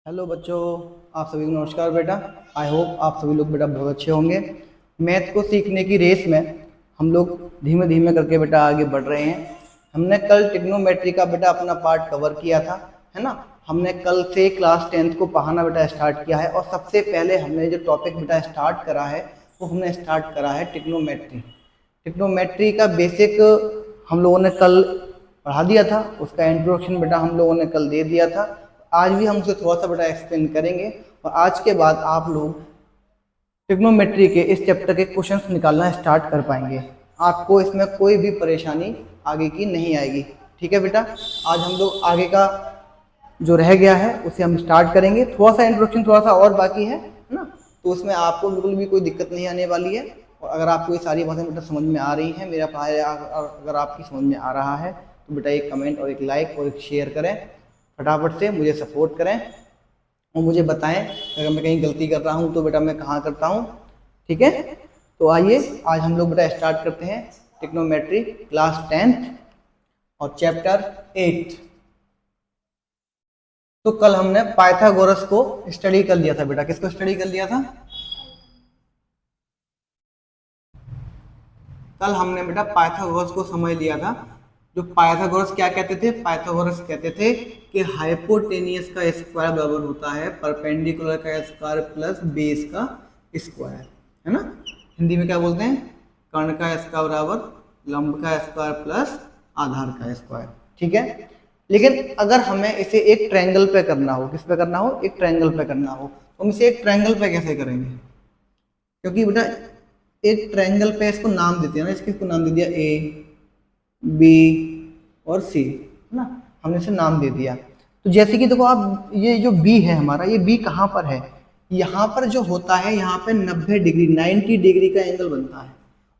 Hello बच्चों, आप सभी को नमस्कार बेटा। आई होप आप सभी लोग बेटा बहुत अच्छे होंगे। मैथ को सीखने की रेस में हम लोग धीमे धीमे करके बेटा आगे बढ़ रहे हैं। हमने कल ट्रिग्नोमेट्री का बेटा अपना पार्ट कवर किया था, है ना। हमने कल से क्लास 10th को पढ़ाना बेटा स्टार्ट किया है और सबसे पहले हमने जो टॉपिक बेटा स्टार्ट करा है वो हमने स्टार्ट करा है ट्रिग्नोमेट्री। ट्रिग्नोमेट्री का बेसिक हम लोगों ने कल पढ़ा दिया था, उसका इंट्रोडक्शन बेटा हम लोगों ने कल दे दिया था। आज भी हम उसे थोड़ा सा बेटा एक्सप्लेन करेंगे और आज के बाद आप लोग ट्रिग्नोमेट्री के इस चैप्टर के क्वेश्चंस निकालना स्टार्ट कर पाएंगे। आपको इसमें कोई भी परेशानी आगे की नहीं आएगी। ठीक है बेटा, आज हम लोग आगे का जो रह गया है उसे हम स्टार्ट करेंगे। थोड़ा सा इंट्रोडक्शन थोड़ा सा और बाकी है ना, तो उसमें आपको बिल्कुल भी कोई दिक्कत नहीं आने वाली है। और अगर आपको ये सारी बातें बेटा समझ में आ रही हैं, मेरा पढ़ाया अगर आपकी समझ में आ रहा है तो बेटा एक कमेंट और एक लाइक और एक शेयर करें, फटाफट से मुझे सपोर्ट करें और मुझे बताएं अगर मैं कहीं गलती कर रहा हूँ तो बेटा मैं कहाँ करता हूँ। ठीक है, तो आइए आज हम लोग बेटा स्टार्ट करते हैं ट्रिग्नोमेट्री क्लास 10th और चैप्टर 8। तो कल हमने पाइथागोरस को स्टडी कर लिया था बेटा। किसको स्टडी कर लिया था? कल हमने बेटा पाइथागोरस को समझ लिया था। जो पाइथागोरस क्या कहते थे? पाइथागोरस कहते थे कि हाइपोटेनियस का स्क्वायर बराबर होता है परपेंडिकुलर का स्क्वायर प्लस बेस का स्क्वायर, है ना। हिंदी में क्या बोलते हैं? कर्ण का स्क्वायर बराबर लंब का स्क्वायर प्लस आधार का स्क्वायर। ठीक है, लेकिन अगर हमें इसे एक ट्रायंगल पे करना हो, किस पे करना हो? एक ट्रायंगल पे करना हो, तो हम इसे एक ट्रायंगल पे कैसे करेंगे? क्योंकि बेटा एक ट्रायंगल पे इसको नाम देते हैं ना, इसको नाम दे दिया ए बी और सी, है ना। हमने इसे नाम दे दिया। तो जैसे कि देखो आप, ये जो बी है हमारा, ये बी कहाँ पर है? यहाँ पर जो होता है, यहाँ पे 90 डिग्री 90 डिग्री का एंगल बनता है।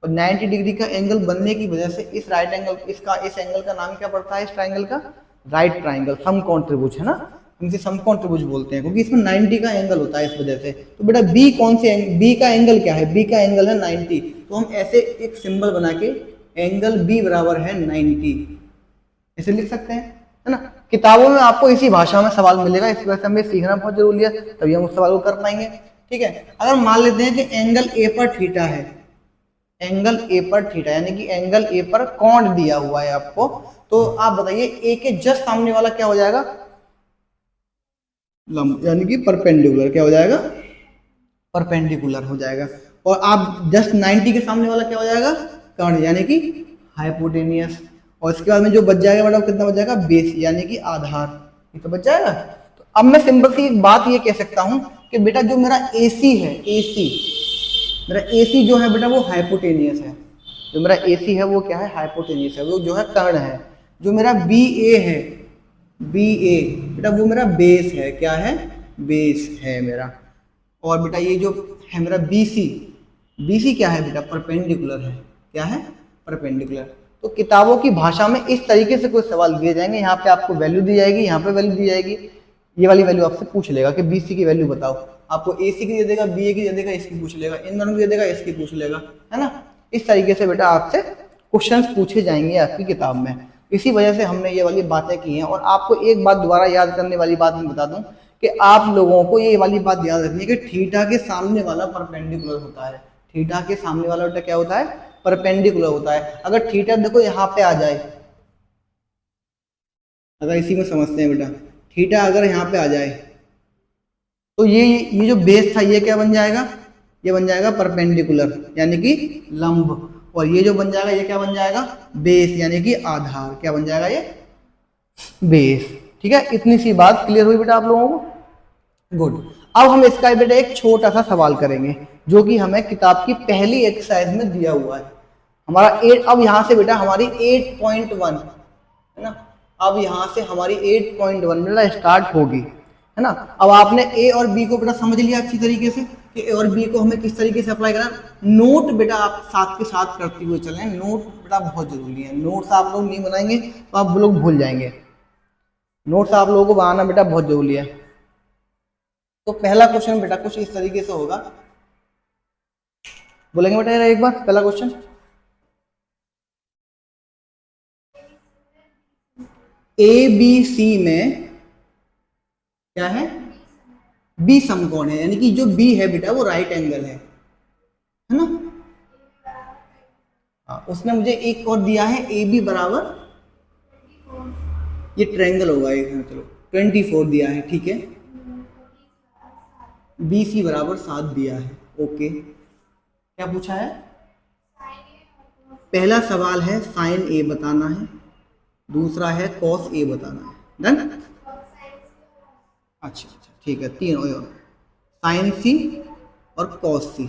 और 90 डिग्री का एंगल बनने की वजह से इस राइट एंगल इस एंगल का नाम क्या पड़ता है? इस ट्राइंगल का राइट ट्राइंगल, समकोण त्रिभुज, है ना। हम इसे समकोण त्रिभुज बोलते हैं क्योंकि इसमें 90 का एंगल होता है इस वजह से। तो बेटा बी कौन से बी का एंगल क्या है? बी का एंगल है 90। तो हम ऐसे एक सिंबल बना के एंगल बी बराबर है 90 इसे लिख सकते हैं, है ना। किताबों में आपको इसी भाषा में सवाल मिलेगा, इस वजह से हमें सीखना बहुत जरूरी है, तभी हम उस सवाल को कर पाएंगे। ठीक है, अगर मान लेते हैं कि एंगल ए पर थीटा है, एंगल ए पर थीटा यानी कि एंगल ए पर कोण दिया हुआ है आपको, तो आप बताइए ए के जस्ट सामने वाला क्या हो जाएगा? लंब, यानी कि परपेंडिकुलर। क्या हो जाएगा? परपेंडिकुलर हो जाएगा। और आप जस्ट 90 के सामने वाला क्या हो जाएगा? कर्ण, यानी कि हाइपोटेनियस। और इसके बाद में जो बच जाएगा बेटा, कितना बच जाएगा? बेस, यानी कि आधार। ये तो बच जाएगा। तो अब मैं सिंपल सी एक बात ये कह सकता हूं कि बेटा जो मेरा एसी है, एसी मेरा एसी जो है बेटा वो हाइपोटेनियस है। जो मेरा एसी है वो क्या है? हाइपोटेनियस है, वो जो है कर्ण है। जो मेरा बी ए है, बी ए बेटा वो मेरा बेस है। क्या है? बेस है मेरा। और बेटा ये जो है मेरा बी सी, बी सी क्या है बेटा? परपेंडिकुलर है। क्या है? परपेंडिकुलर। तो किताबों की भाषा में इस तरीके से कोई सवाल दिए जाएंगे, यहाँ पे आपको वैल्यू दी जाएगी, यहाँ पे वैल्यू दी जाएगी। ये वाली वैल्यू आपसे पूछ लेगा कि बी सी की वैल्यू बताओ। आपको ए सी की दे देगा, बी ए की दे देगा, इसकी पूछ लेगा, इन दोनों की दे देगा, इसकी पूछ लेगा, है ना। इस तरीके से बेटा आपसे क्वेश्चंस पूछे जाएंगे आपकी किताब में। इसी वजह से हमने ये वाली बातें की हैं। और आपको एक बात दोबारा याद करने वाली बात मैं बता दूं कि आप लोगों को ये वाली बात याद रखनी है कि थीटा के सामने वाला परपेंडिकुलर होता है। थीटा के सामने वाला बेटा क्या होता है? परपेंडिकुलर होता है। अगर थीटा देखो यहाँ पे आ जाए, अगर इसी में समझते हैं बेटा, थीटा अगर यहाँ पे आ जाए तो ये जो बेस था ये क्या बन जाएगा? ये बन जाएगा परपेंडिकुलर, यानी कि लंब। और ये जो बन जाएगा ये क्या बन जाएगा? बेस, यानी कि आधार। क्या बन जाएगा? ये बेस। ठीक है, इतनी सी बात क्लियर हुई बेटा आप लोगों को? गुड। अब हम इसका बेटा एक छोटा सा सवाल करेंगे जो कि हमें किताब की पहली एक्सरसाइज में दिया हुआ है। हमारा 8, अब यहां से बेटा हमारी 8.1, है ना। अब यहां से हमारी 8.1 बेटा स्टार्ट होगी, है ना। अब आपने ए और बी को बेटा समझ लिया अच्छी तरीके से कि ए और बी को हमें किस तरीके से अप्लाई करना। नोट बेटा आप साथ के साथ करते हुए चलें, नोट बेटा बहुत जरूरी है। नोट्स आप लोग नहीं बनाएंगे तो आप लोग भूल जाएंगे। नोट्स आप लोगों को बनाना बेटा बहुत जरूरी है। तो पहला क्वेश्चन बेटा कुछ इस तरीके से होगा, बोलेंगे बेटा एक बार पहला क्वेश्चन। ए बी सी में क्या है? बी समकोण है, यानी कि जो बी है बेटा वो राइट एंगल है ना। हाँ, उसने मुझे एक और दिया है ए बी बराबर, ये ट्रायंगल होगा एक, चलो 24 दिया है, ठीक है। बी सी बराबर 7 दिया है, ओके। क्या पूछा है? पहला सवाल है साइन ए बताना है, दूसरा है कॉस ए बताना है। डन। अच्छा अच्छा ठीक है, तीन और साइन सी और कॉस सी।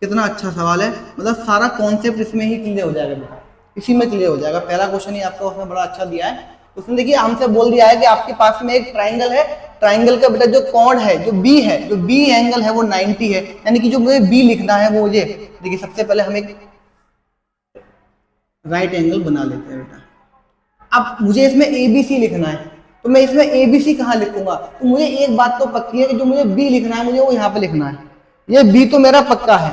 कितना अच्छा सवाल है, मतलब सारा कॉन्सेप्ट इसमें ही क्लियर हो जाएगा बेटा, इसी में क्लियर हो जाएगा। पहला क्वेश्चन ही आपका उसमें बड़ा अच्छा दिया है। उसने देखिए हमसे बोल दिया है कि आपके पास में एक ट्राइंगल है, ट्राइंगल का बेटा जो कोण है, जो बी है, जो बी एंगल है वो 90 है, यानी कि जो मुझे बी लिखना है वो मुझे, देखिए सबसे पहले हम एक राइट एंगल बना लेते हैं बेटा। अब मुझे इसमें ए बी सी लिखना है, तो मैं इसमें ए बी सी कहाँ लिखूंगा? तो मुझे एक बात तो पक्की है कि जो मुझे बी लिखना है मुझे वो यहाँ पे लिखना है। ये बी तो मेरा पक्का है,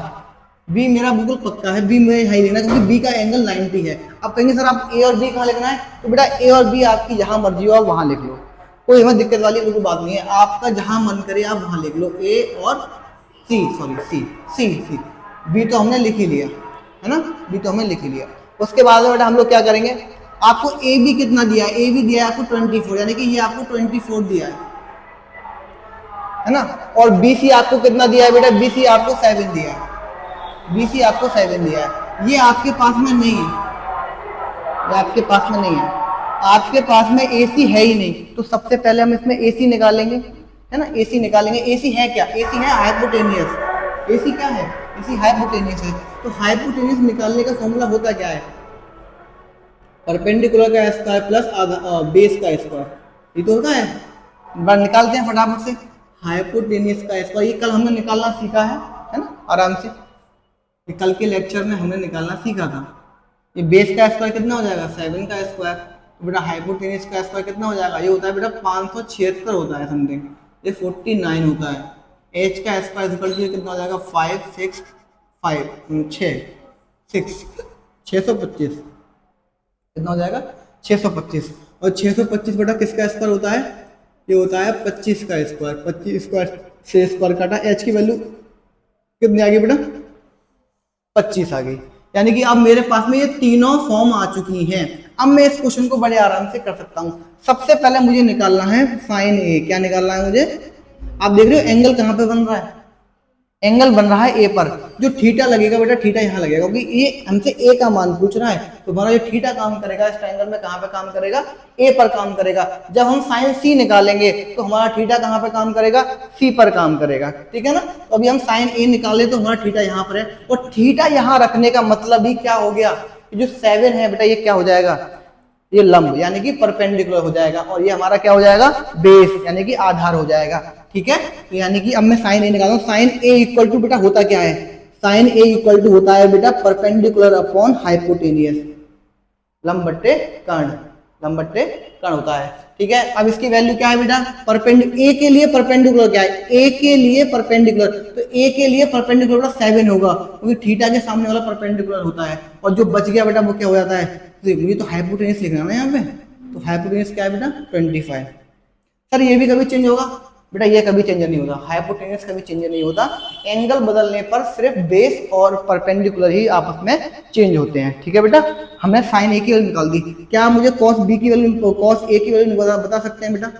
बी मेरा बिल्कुल पक्का है, बी मुझे यहाँ लिखना है क्योंकि बी का एंगल 90 है। अब कहेंगे सर आप ए और बी कहाँ लिखना है? तो बेटा ए और बी आपकी जहां मर्जी हो आप वहां लिख लो, कोई हमें दिक्कत वाली बिल्कुल बात नहीं है, आपका जहां मन करे आप वहां लिख लो। ए और सी, सॉरी सी, सी सी, बी तो हमने लिख ही लिया है ना, बी तो हमने लिख ही लिया। उसके बाद में बेटा हम लोग क्या करेंगे, आपको ए बी कितना दिया है? ए बी दिया है आपको 24, यानी कि ये आपको 24 दिया है ना। और बी सी आपको कितना दिया है बेटा? बी सी आपको 7 दिया है, बी सी आपको 7 दिया है। ये आपके पास में नहीं है, ये आपके पास में नहीं है, आपके पास में ए सी है ही नहीं। तो सबसे पहले हम इसमें ए सी निकालेंगे, है ना, ए सी निकालेंगे। ए सी है क्या? ए सी है हाइपोटेनियस। ए सी क्या है? ए सी हाइपोटेनियस है। तो हाइपोटेनियस निकालने का फॉर्मूला होता क्या है? परपेंडिकुलर का स्क्वायर प्लस बेस का स्क्वायर, ये तो होता है। बार निकालते हैं फटाफट से, हाइपोटेनियस का स्क्वायर, ये कल हमने निकालना सीखा है ना, आराम से। ये कल के लेक्चर में हमने निकालना सीखा था। ये बेस का स्क्वायर कितना हो जाएगा? 7 का स्क्वायर। तो बेटा हाइपोटेनियस का स्क्वायर कितना हो जाएगा? ये होता है बेटा 576 होता है समथिंग, ये 49 होता है। एच का स्क्वायर कितना हो जाएगा? 5 6 5 6 625 कितना हो जाएगा? 625। और 625 बेटा किसका स्क्वायर होता है? ये होता है 25 का स्क्वायर। 25 स्क्वायर से स्क्वायर काटा, एच की वैल्यू कितनी आ गई बेटा? 25 आ गई। यानी कि अब मेरे पास में ये तीनों फॉर्म आ चुकी हैं। अब मैं इस क्वेश्चन को बड़े आराम से कर सकता हूं। सबसे पहले मुझे निकालना है साइन ए। क्या निकालना है मुझे? आप देख रहे हो एंगल कहां पे बन रहा है? एंगल बन रहा है ए पर। जो थीटा लगेगा बेटा, थीटा यहाँ लगेगा क्योंकि ये हमसे ए का मान पूछ रहा है। तो हमारा जो थीटा काम करेगा इस ट्रायंगल में कहाँ पे काम करेगा? ए पर काम करेगा। जब हम साइन सी निकालेंगे तो हमारा थीटा कहाँ पे काम करेगा? सी पर काम करेगा, ठीक है ना। तो अभी हम साइन ए निकाले तो हमारा थीटा यहाँ पर है, और थीटा यहाँ रखने का मतलब ही क्या हो गया? जो 7 है बेटा ये क्या हो जाएगा? ये लंब यानी कि परपेंडिकुलर हो जाएगा, और ये हमारा क्या हो जाएगा? बेस यानी कि आधार हो जाएगा, ठीक है। तो यानी कि अब मैं साइन ए निकालता हूं। साइन ए इक्वल टू बेटा होता क्या है? साइन ए इक्वल टू होता है बेटा परपेंडिकुलर अपॉन हाइपोटेनियस, लंब बट्टे कर्ण, लंब बट्टे कर्ण होता है, ठीक है। अब इसकी वैल्यू क्या है बेटा? ए के लिए परपेंडिकुलर क्या है? ए के लिए परपेंडिकुलर, तो ए के लिए परपेंडिकुलर बेटा 7 होगा क्योंकि थीटा के सामने वाला परपेंडिकुलर होता है। और जो बच गया बेटा वो क्या हो जाता है? तो मुझे तो हाइपोटेनियस लिखना है ना यहाँ पे, तो हाइपोटेनियस क्या है बेटा? 25। सर ये भी कभी चेंज होगा? बेटा ये कभी चेंज नहीं होता, हाइपोटेनस कभी चेंज नहीं होता। एंगल बदलने पर सिर्फ बेस और परपेंडिकुलर ही आपस में चेंज होते हैं, ठीक है बेटा। हमने साइन ए की वैल्यू निकाल दी। क्या मुझे कॉस बी की वैल्यू, कॉस ए की वैल्यू बता सकते हैं बेटा?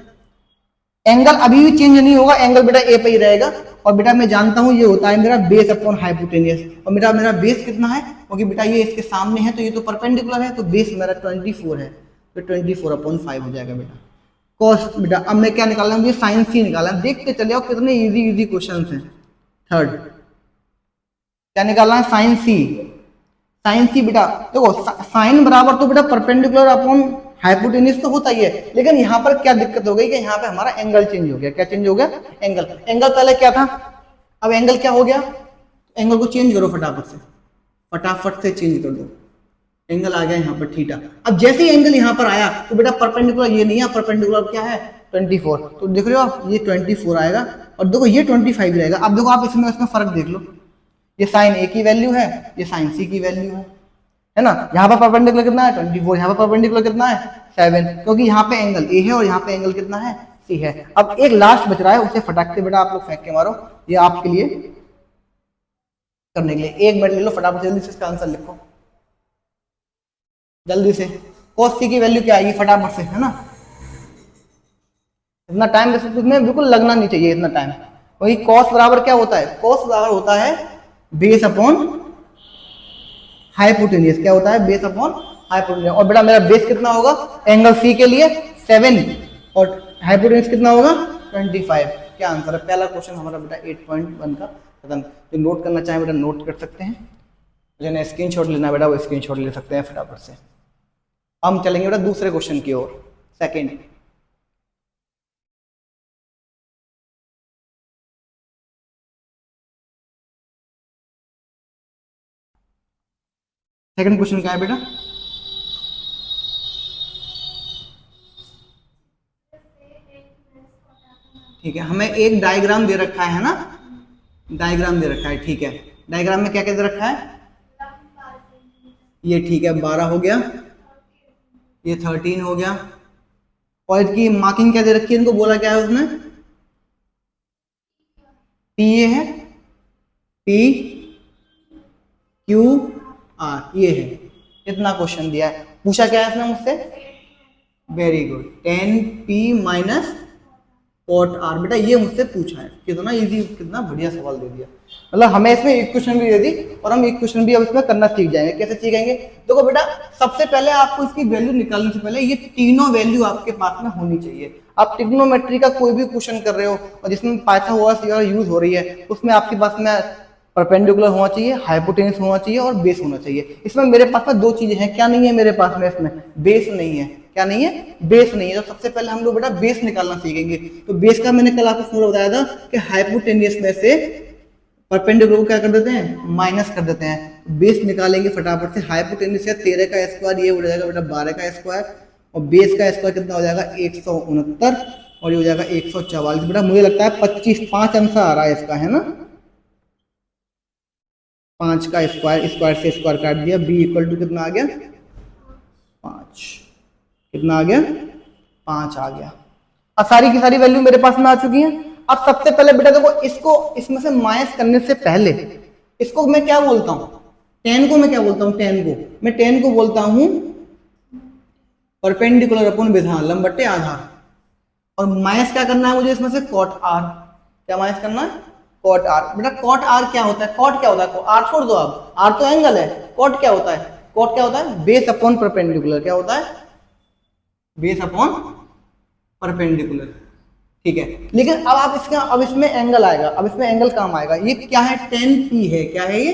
एंगल अभी भी चेंज नहीं होगा, एंगल बेटा ए पे ही रहेगा। और बेटा मैं जानता हूं ये होता है मेरा बेस अपॉन हाइपोटेनियस, और मेरा बेस कितना है? क्योंकि बेटा ये इसके सामने है तो ये तो परपेंडिकुलर है, तो बेस मेरा 24 है, तो 24/5 हो जाएगा बेटा कॉस। बेटा अब मैं क्या निकालना है? मुझे साइन सी निकालना है। देखते चले आओ कितने इजी क्वेश्चन हैं। थर्ड क्या निकालना है? साइन सी। साइन सी बेटा देखो, साइन बराबर तो बेटा परपेंडिकुलर अपॉन हाइपोटेनियस तो होता ही है, लेकिन यहाँ पर क्या दिक्कत हो गई कि यहाँ पे हमारा एंगल चेंज हो गया। क्या चेंज हो गया? एंगल। एंगल पहले क्या था, अब एंगल क्या हो गया? एंगल को चेंज करो फटाफट से चेंज कर दो। एंगल आ गया यहाँ पर थीटा। अब जैसे ही एंगल यहाँ पर आया तो बेटा परपेंडिकुलर ये नहीं है, परपेंडिकुलर क्या है? 24। तो देख रहे हो आप, ये 24 आएगा और देखो ये 25 रहेगा। अब देखो आप इसमें फर्क देख लो, ये साइन ए की वैल्यू है, ये साइन सी की वैल्यू है ना। यहाँ पर परपेंडिकुलर कितना है? 24। यहाँ पर परपेंडिकुलर कितना है? 7, क्योंकि यहाँ पे एंगल ए है और यहाँ पे एंगल कितना है? सी है। अब एक लास्ट बच रहा है, उसे फटाक से बेटा आप लोग फेंक के मारो, ये आपके लिए करने के लिए। 1 मिनट ले लो, फटाफट जल्दी से इसका आंसर लिखो जल्दी से। cos सी की वैल्यू क्या आएगी फटाफट से, है ना। इतना टाइम इसमें बिल्कुल लगना नहीं चाहिए इतना टाइम। वही cos बराबर क्या होता है, cos बराबर होता है बेस अपॉन हाइपोटेन्यूज। क्या होता है, बेस अपॉन हाइपोटेन्यूज। और बेटा मेरा बेस कितना होगा एंगल सी के लिए 7 और हाइपोटेन्यूज कितना होगा 25। क्या आंसर है, पहला क्वेश्चन हमारा बेटा 8.1 का खत्म। जो नोट करना चाहे बेटा नोट कर सकते हैं, जिन्हें स्क्रीनशॉट लेना बेटा वो स्क्रीनशॉट ले सकते हैं फटाफट से। हम चलेंगे बेटा दूसरे क्वेश्चन की ओर, सेकंड। सेकंड क्वेश्चन क्या है बेटा, ठीक है, हमें एक डायग्राम दे रखा है ना, डायग्राम दे रखा है, ठीक है। डायग्राम में क्या क्या दे रखा है, ये ठीक है 12 हो गया, ये 13 हो गया। और इसकी मार्किंग क्या दे रखी है, इनको बोला क्या है उसमें, पी ये है, पी क्यू आर ये है। इतना क्वेश्चन दिया है, पूछा क्या है इसने मुझसे, very good 10p minus cot R. बेटा ये मुझसे पूछा है, कितना इजी कितना बढ़िया सवाल दे दिया। मतलब हमें इसमें एक क्वेश्चन भी दे दी और हम एक क्वेश्चन भी अब इसमें करना सीख जाएंगे। कैसे सीखेंगे, देखो बेटा सबसे पहले आपको इसकी वैल्यू निकालने से पहले ये तीनों वैल्यू आपके पास में होनी चाहिए। आप ट्रिग्नोमेट्री का कोई भी क्वेश्चन कर रहे हो और जिसमें पाइथागोरस यूज हो रही है, उसमें आपके पास में परपेंडिकुलर होना चाहिए, हाइपोटेन्यूज होना चाहिए और बेस होना चाहिए। इसमें मेरे पास में दो चीजें हैं, क्या नहीं है मेरे पास में, इसमें बेस नहीं है। क्या नहीं है, बेस नहीं है। तो सबसे पहले हम लोग बेटा बेस निकालना सीखेंगे। तो बेस का मैंने कल आपको फॉर्मूला बताया था कि हाइपोटेन्यूज में से परपेंडिकुलर को क्या कर देते हैं, माइनस कर देते हैं। बेस निकालेंगे फटाफट से। हाइपोटेन्यूज से 13 का स्क्वायर ये हो जाएगा बेटा 12 का स्क्वायर, और बेस का स्क्वायर कितना हो जाएगा 169, और ये हो जाएगा 144। बेटा मुझे लगता है 25 5 आंसर आ रहा है इसका, है ना। 5 का स्क्वायर, स्क्वायर से स्क्वायर काट दिया, b इक्वल टू कितना आ गया 5। कितना आ गया 5 आ गया। अब सारी की सारी वैल्यू मेरे पास में आ चुकी है। अब सबसे पहले बेटा देखो इसको इसमें से माइनस करने से पहले इसको मैं क्या बोलता हूं, 10 को मैं क्या बोलता हूं, 10 को मैं 10 को बोलता हूं परपेंडिकुलर अपॉन विधान लंब बट्टे आधार। और माइनस क्या करना है मुझे इसमें से कॉट आर। क्या माइनस करना है, कॉट आर। बेटा कॉट आर क्या होता है, कॉट क्या होता है, आर छोड़ दो आप, आर तो एंगल है। कॉट क्या होता है, कॉट क्या होता है, बेस अपॉन परपेंडिकुलर। क्या होता है, बेस अपॉन परपेंडिकुलर। ठीक है, लेकिन अब आप इसका अब इसमें एंगल आएगा, अब इसमें एंगल काम आएगा। ये क्या है 10p है, क्या है ये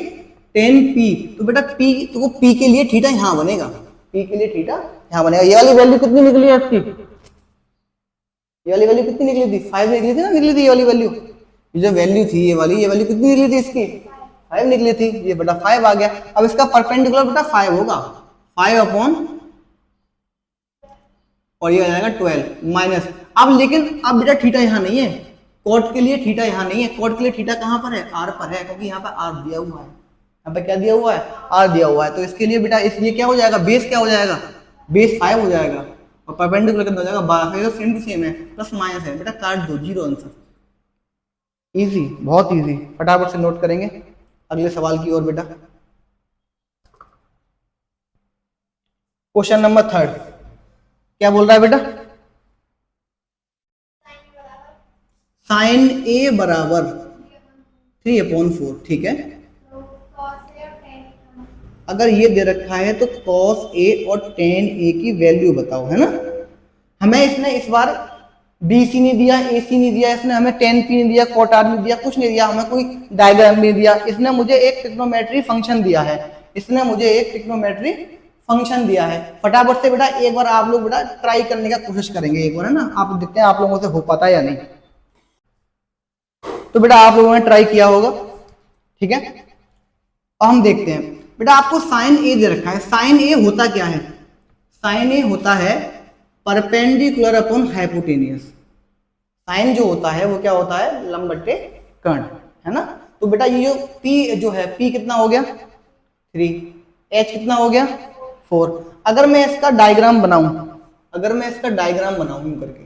10p। तो बेटा p तो p के लिए थीटा यहां बनेगा, p के लिए थीटा यहां बनेगा। ये वाली वैल्यू कितनी निकली है इसकी, ये वाली वैल्यू कितनी निकली थी, 5 निकली थी ना, निकली थी ये वाली वैल्यू। ये जो वैल्यू थी ये वाली, ये वैल्यू कितनी निकली थी इसकी 5 निकली थी। ये बेटा 5 आ गया। अब इसका परपेंडिकुलर बेटा 5 होगा, 5 अपॉन और ये आ जाएगा 12 माइनस। अब लेकिन अब बेटा थीटा यहाँ नहीं है, कॉट के लिए थीटा यहाँ नहीं है। कॉट के लिए थीटा कहाँ पर है, आर पर है, क्योंकि यहाँ पर आर दिया हुआ है। यहाँ पे क्या दिया हुआ है, आर दिया हुआ है। तो इसके लिए बेटा इसलिए क्या हो जाएगा, बेस क्या हो जाएगा, बेस 5 हो जाएगा और परपेंडिकुलर कितना हो जाएगा 12। सेम टू सेम है, प्लस माइनस है बेटा, काट दो, जीरो आंसर। इजी, बहुत इजी, फटाफट से नोट करेंगे अगले सवाल की ओर बेटा। क्वेश्चन नंबर 3 क्या बोल रहा है बेटा, साइन ए बराबर 3/4। ठीक है, अगर ये दे रखा है तो cos a और tan a की वैल्यू बताओ, है ना। हमें इसने इस बार BC नहीं दिया, AC नहीं दिया, इसने हमें tan p नहीं दिया, cot r नहीं दिया, कुछ नहीं दिया, हमें कोई डायग्राम नहीं दिया। इसने मुझे एक ट्रिग्नोमेट्री फंक्शन दिया है, इसने मुझे एक ट्रिग्नोमेट्री फंक्शन दिया है। फटाफट से बेटा एक बार आप लोग बेटा ट्राई करने का कोशिश करेंगे एक बार, है ना। आप देखते हैं आप लोगों से हो पाता है या नहीं। तो बेटा आप लोगों ने ट्राई किया होगा, ठीक है। अब हम देखते हैं बेटा, आपको साइन ए दे रखा है। साइन ए होता क्या है, साइन ए होता है परपेंडिकुलर अपॉन हाइपोटेनियस। साइन जो होता है वो क्या होता है, लंब बट्टे कर्ण, है ना। तो बेटा ये जो p जो है, p कितना हो गया 3, h कितना हो गया 4। अगर मैं इसका डायग्राम बनाऊं, अगर मैं इसका डायग्राम बनाऊं करके,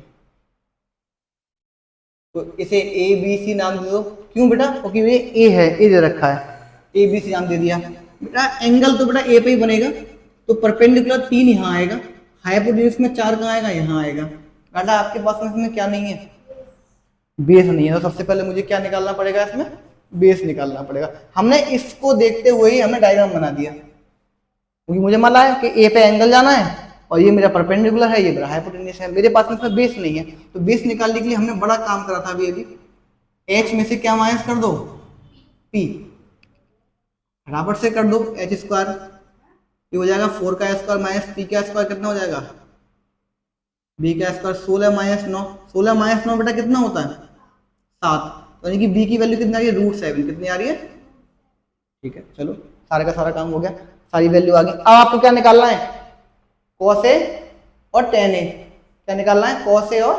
तो इसे ए बी सी नाम दे दो। क्यों बेटा? क्योंकि ये ए है, ए दे रखा है, ए बी सी नाम दे दिया। बेटा एंगल तो बेटा ए पे ही बनेगा, तो परपेंडिकुलर 3 यहाँ आएगा, हाइपोटेन्यूज में 4 कहाँ आएगा? यहाँ आएगा। बेटा आपके पास में इसमें क्या नहीं है? बेस नहीं है। तो सबसे पहले मुझे क्या निकालना पड़ेगा? इसमें बेस निकालना पड़ेगा। हमने इसको देखते हुए ही हमने डायग्राम बना दिया, क्योंकि मुझे मालूम है कि ए पे एंगल जाना है और ये मेरा परपेंडिकुलर है, ये मेरा हाइपोटेन्यूज है। मेरे पास में इसमें बेस नहीं है, तो बेस निकालने के लिए हमने बड़ा काम करा था अभी। एच में से क्या माइनस कर दो? पी, बराबर से कर दो एच स्क्वायर, ये हो जाएगा 4 का स्क्वायर माइनस पी का स्क्वायर, कितना हो जाएगा? बी का स्क्वायर 16 माइनस 9, 16 माइनस 9 बेटा कितना होता है? 7। तो यानी कि बी की वैल्यू कितनी आ रही है? √7 कितनी आ रही है? ठीक है, चलो सारे का सारा काम हो गया, सारी वैल्यू आ गई। अब आपको क्या निकालना है? cos a और tan a। क्या निकालना है? cos a और